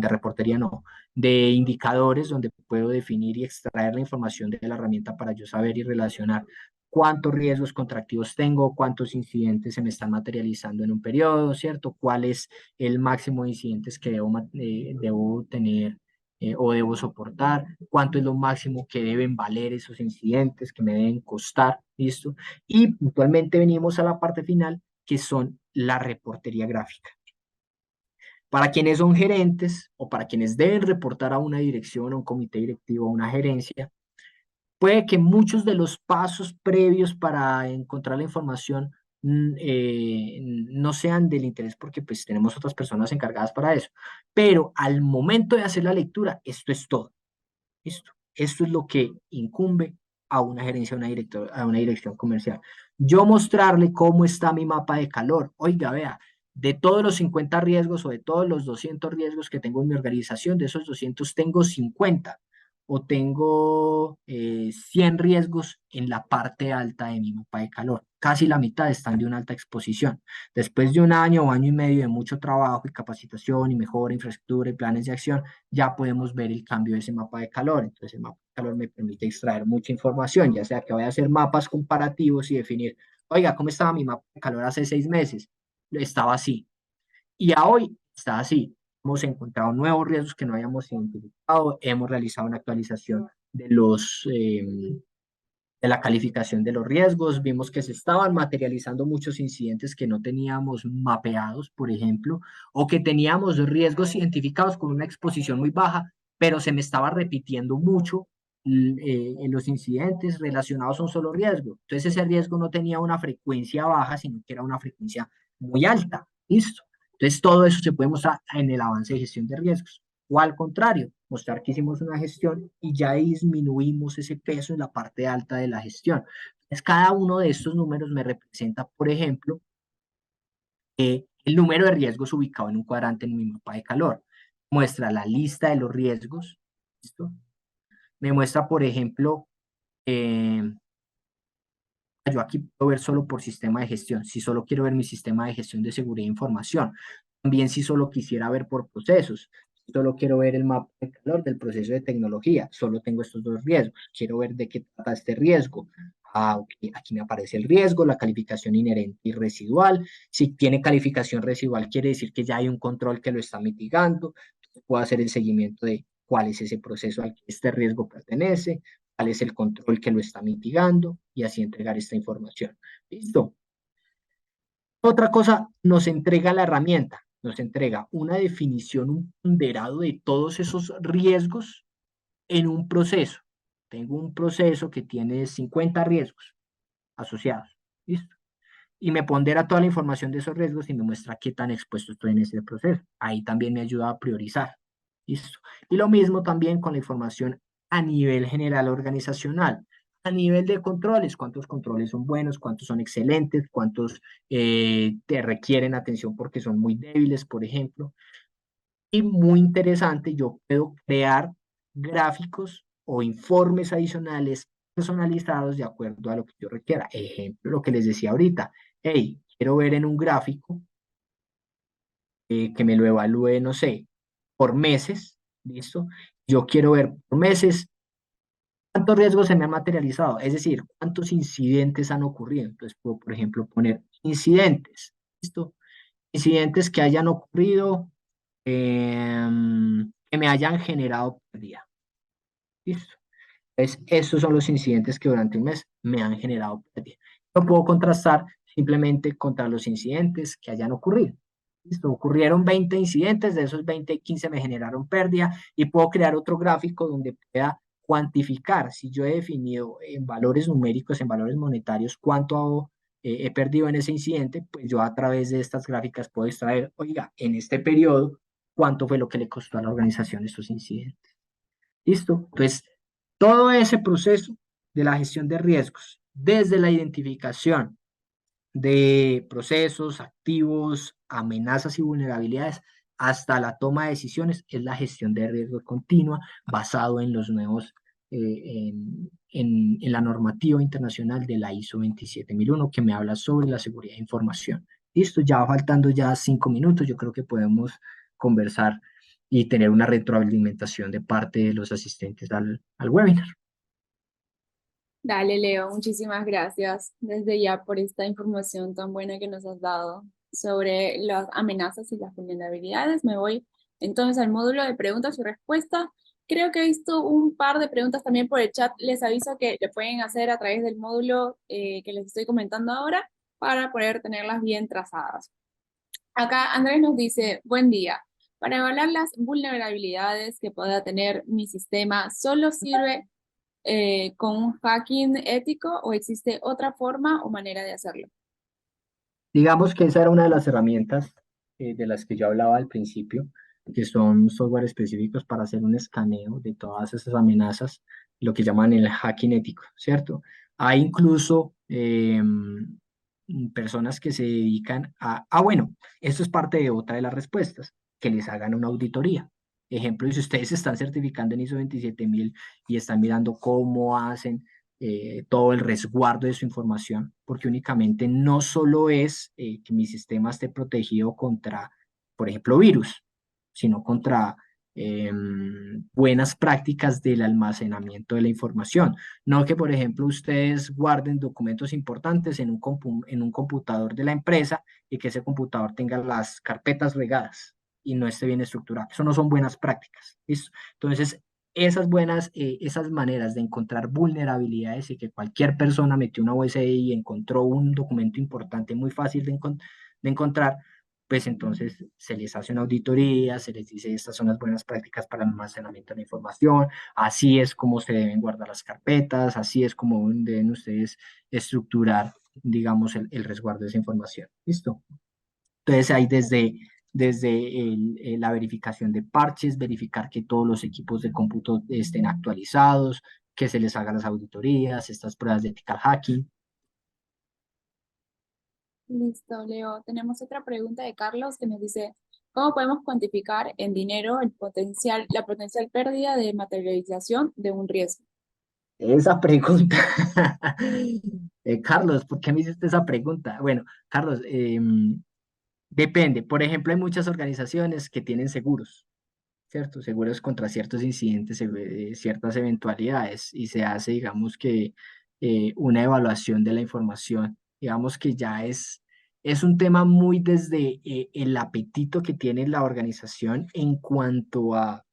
reportería no, de indicadores donde puedo definir y extraer la información de la herramienta para yo saber y relacionar cuántos riesgos contractivos tengo, cuántos incidentes se me están materializando en un periodo, ¿cierto? ¿Cuál es el máximo de incidentes que debo tener o debo soportar? ¿Cuánto es lo máximo que deben valer esos incidentes, que me deben costar? ¿Listo? Y puntualmente venimos a la parte final, que son la reportería gráfica. Para quienes son gerentes o para quienes deben reportar a una dirección, a un comité directivo, a una gerencia, puede que muchos de los pasos previos para encontrar la información no sean del interés, porque pues tenemos otras personas encargadas para eso. Pero al momento de hacer la lectura, esto es todo. Esto es lo que incumbe a una gerencia, a una dirección comercial. Yo mostrarle cómo está mi mapa de calor. Oiga, vea, de todos los 50 riesgos o de todos los 200 riesgos que tengo en mi organización, de esos 200 tengo 50 o tengo 100 riesgos en la parte alta de mi mapa de calor. Casi la mitad están de una alta exposición. Después de un año o año y medio de mucho trabajo y capacitación y mejora, infraestructura y planes de acción, ya podemos ver el cambio de ese mapa de calor. Entonces, el mapa de calor me permite extraer mucha información, ya sea que vaya a hacer mapas comparativos y definir, oiga, ¿cómo estaba mi mapa de calor hace 6 meses? Estaba así. Y a hoy está así. Hemos encontrado nuevos riesgos que no habíamos identificado, hemos realizado una actualización de la calificación de los riesgos, vimos que se estaban materializando muchos incidentes que no teníamos mapeados, por ejemplo, o que teníamos riesgos identificados con una exposición muy baja, pero se me estaba repitiendo mucho en los incidentes relacionados a un solo riesgo. Entonces ese riesgo no tenía una frecuencia baja, sino que era una frecuencia muy alta. Listo. Entonces todo eso se puede mostrar en el avance de gestión de riesgos. O al contrario, mostrar que hicimos una gestión y ya disminuimos ese peso en la parte alta de la gestión. Entonces, cada uno de estos números me representa, por ejemplo, el número de riesgos ubicado en un cuadrante en mi mapa de calor. Muestra la lista de los riesgos. ¿Listo? Me muestra, por ejemplo, yo aquí puedo ver solo por sistema de gestión, si solo quiero ver mi sistema de gestión de seguridad e información. También si solo quisiera ver por procesos, si solo quiero ver el mapa de calor del proceso de tecnología, solo tengo estos dos riesgos. Quiero ver de qué trata este riesgo. Ah, okay. Aquí me aparece el riesgo, la calificación inherente y residual. Si tiene calificación residual, quiere decir que ya hay un control que lo está mitigando. Entonces, puedo hacer el seguimiento de cuál es ese proceso al que este riesgo pertenece, cuál es el control que lo está mitigando, y así entregar esta información. ¿Listo? Otra cosa nos entrega la herramienta, nos entrega una definición, un ponderado de todos esos riesgos en un proceso. tengo un proceso que tiene 50 riesgos asociados. ¿Listo? Y me pondera toda la información de esos riesgos y me muestra qué tan expuesto estoy en ese proceso. Ahí también me ayuda a priorizar. ¿Listo? Y lo mismo también con la información a nivel general organizacional. A nivel de controles, cuántos controles son buenos, cuántos son excelentes, cuántos te requieren atención porque son muy débiles, por ejemplo. Y muy interesante, yo puedo crear gráficos o informes adicionales personalizados de acuerdo a lo que yo requiera. Ejemplo, lo que les decía ahorita. Hey, quiero ver en un gráfico que me lo evalúe, no sé, por meses, ¿listo? Yo quiero ver por meses cuántos riesgos se me han materializado, es decir, cuántos incidentes han ocurrido. Entonces puedo, por ejemplo, poner incidentes, ¿listo? Incidentes que hayan ocurrido, que me hayan generado pérdida. ¿Listo? Entonces, esos son los incidentes que durante un mes me han generado pérdida. Lo puedo contrastar simplemente contra los incidentes que hayan ocurrido. ¿Listo? Ocurrieron 20 incidentes, de esos 20, 15 me generaron pérdida y puedo crear otro gráfico donde pueda cuantificar, si yo he definido en valores numéricos, en valores monetarios, cuánto he perdido en ese incidente, pues yo a través de estas gráficas puedo extraer, oiga, en este periodo, cuánto fue lo que le costó a la organización estos incidentes. ¿Listo? Entonces, todo ese proceso de la gestión de riesgos, desde la identificación de procesos, activos, amenazas y vulnerabilidades, hasta la toma de decisiones, es la gestión de riesgos continua basado en los nuevos, en la normativa internacional de la ISO 27001 que me habla sobre la seguridad de información. Listo, ya faltando ya 5 minutos, yo creo que podemos conversar y tener una retroalimentación de parte de los asistentes al webinar. Dale, Leo, muchísimas gracias desde ya por esta información tan buena que nos has dado sobre las amenazas y las vulnerabilidades. Me voy entonces al módulo de preguntas y respuestas. Creo que he visto un par de preguntas también por el chat. Les aviso que le pueden hacer a través del módulo que les estoy comentando ahora para poder tenerlas bien trazadas. Acá Andrés nos dice, buen día. Para evaluar las vulnerabilidades que pueda tener mi sistema, ¿solo sirve con un hacking ético o existe otra forma o manera de hacerlo? Digamos que esa era una de las herramientas de las que yo hablaba al principio, que son software específicos para hacer un escaneo de todas esas amenazas, lo que llaman el hacking ético, ¿cierto? Hay incluso personas que se dedican bueno, esto es parte de otra de las respuestas, que les hagan una auditoría. Ejemplo, si ustedes se están certificando en ISO 27000 y están mirando cómo hacen todo el resguardo de su información, porque únicamente no solo es que mi sistema esté protegido contra, por ejemplo, virus, sino contra buenas prácticas del almacenamiento de la información. No que, por ejemplo, ustedes guarden documentos importantes en un computador de la empresa y que ese computador tenga las carpetas regadas y no esté bien estructurado. Eso no son buenas prácticas. ¿Listo? Entonces, esas maneras de encontrar vulnerabilidades y que cualquier persona metió una USI y encontró un documento importante muy fácil de encontrar, pues entonces se les hace una auditoría, se les dice estas son las buenas prácticas para el almacenamiento de la información, así es como se deben guardar las carpetas, así es como deben ustedes estructurar, digamos, el resguardo de esa información. ¿Listo? Entonces hay desde la verificación de parches, verificar que todos los equipos de cómputo estén actualizados, que se les hagan las auditorías, estas pruebas de ethical hacking. Listo, Leo. Tenemos otra pregunta de Carlos que nos dice, ¿cómo podemos cuantificar en dinero la potencial pérdida de materialización de un riesgo? Esa pregunta, Carlos, ¿por qué me hiciste esa pregunta? Bueno, Carlos, depende. Por ejemplo, hay muchas organizaciones que tienen seguros, ¿cierto? Seguros contra ciertos incidentes, ciertas eventualidades, y se hace, digamos que, una evaluación de la información. Digamos que ya es un tema muy desde el apetito que tiene la organización en cuanto a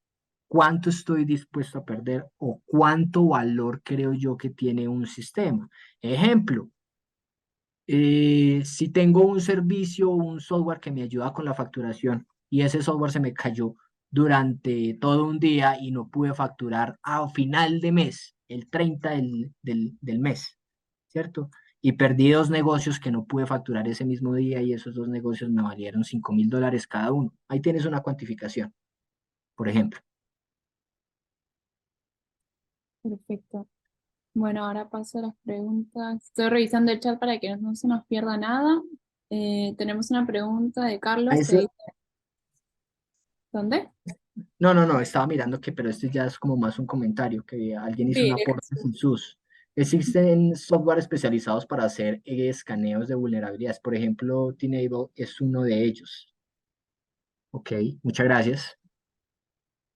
cuánto estoy dispuesto a perder o cuánto valor creo yo que tiene un sistema. Ejemplo, si tengo un servicio o un software que me ayuda con la facturación y ese software se me cayó durante todo un día y no pude facturar a final de mes, el 30 del mes, ¿cierto? Y perdí 2 negocios que no pude facturar ese mismo día y esos 2 negocios me valieron $5.000 cada uno. Ahí tienes una cuantificación, por ejemplo. Perfecto. Bueno, ahora paso a las preguntas. Estoy revisando el chat para que no se nos pierda nada. Tenemos una pregunta de A Carlos que eso, dice, ¿dónde? no, estaba mirando que, pero este ya es como más un comentario, que alguien hizo un Sí, aporte sin sus. Existen software especializados para hacer escaneos de vulnerabilidades. Por ejemplo, Tenable es uno de ellos. Ok, muchas gracias.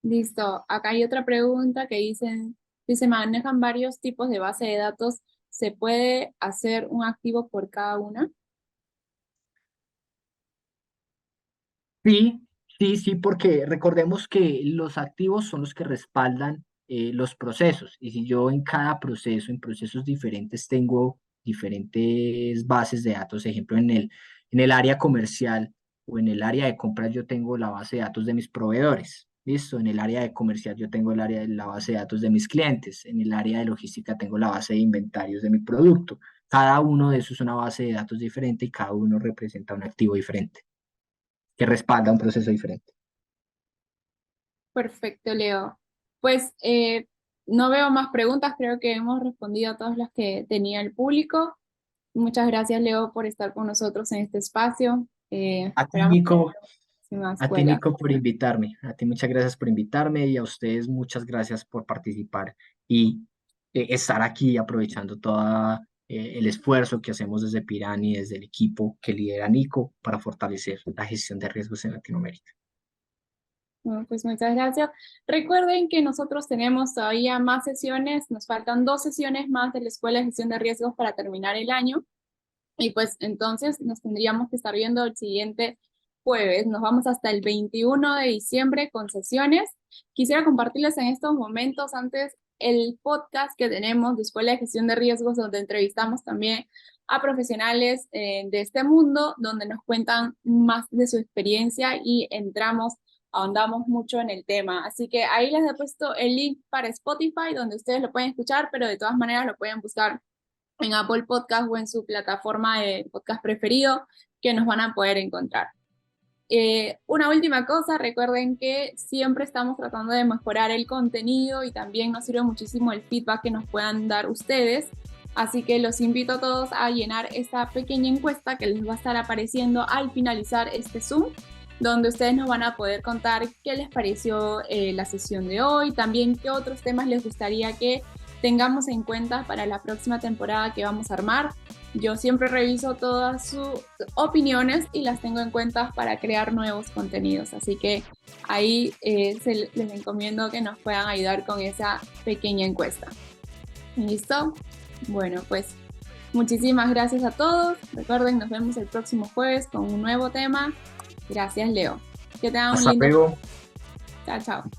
listo. Acá hay otra pregunta que dice, si se manejan varios tipos de base de datos, ¿se puede hacer un activo por cada una? Sí, sí, porque recordemos que los activos son los que respaldan los procesos. Y si yo en cada proceso, en procesos diferentes, tengo diferentes bases de datos, ejemplo, en el área comercial o en el área de compras, yo tengo la base de datos de mis proveedores. ¿Listo? En el área de comercial yo tengo la base de datos de mis clientes. En el área de logística tengo la base de inventarios de mi producto. Cada uno de esos es una base de datos diferente y cada uno representa un activo diferente que respalda un proceso diferente. Perfecto, Leo. Pues no veo más preguntas, creo que hemos respondido a todas las que tenía el público. Muchas gracias, Leo, por estar con nosotros en este espacio. A ti, Esperamos Nico, que en la próxima a ti, escuela. Nico, por invitarme. A ti muchas gracias por invitarme y a ustedes muchas gracias por participar y estar aquí aprovechando todo el esfuerzo que hacemos desde Pirani, desde el equipo que lidera Nico para fortalecer la gestión de riesgos en Latinoamérica. Bueno, pues muchas gracias. Recuerden que nosotros tenemos todavía más sesiones, nos faltan 2 sesiones más de la Escuela de Gestión de Riesgos para terminar el año. Y pues entonces nos tendríamos que estar viendo el siguiente jueves. Nos vamos hasta el 21 de diciembre con sesiones. Quisiera compartirles en estos momentos antes el podcast que tenemos de Escuela de Gestión de Riesgos, donde entrevistamos también a profesionales de este mundo, donde nos cuentan más de su experiencia y ahondamos mucho en el tema. Así que ahí les he puesto el link para Spotify, donde ustedes lo pueden escuchar, pero de todas maneras lo pueden buscar en Apple Podcast o en su plataforma de podcast preferido que nos van a poder encontrar. Una última cosa, recuerden que siempre estamos tratando de mejorar el contenido y también nos sirve muchísimo el feedback que nos puedan dar ustedes. Así que los invito a todos a llenar esta pequeña encuesta que les va a estar apareciendo al finalizar este Zoom, donde ustedes nos van a poder contar qué les pareció la sesión de hoy, también qué otros temas les gustaría que tengamos en cuenta para la próxima temporada que vamos a armar. Yo siempre reviso todas sus opiniones y las tengo en cuenta para crear nuevos contenidos. Así que ahí les encomiendo que nos puedan ayudar con esa pequeña encuesta. ¿Listo? Bueno, pues muchísimas gracias a todos. Recuerden, nos vemos el próximo jueves con un nuevo tema. Gracias, Leo. Que tengan un Hasta lindo... luego. Chao, chao.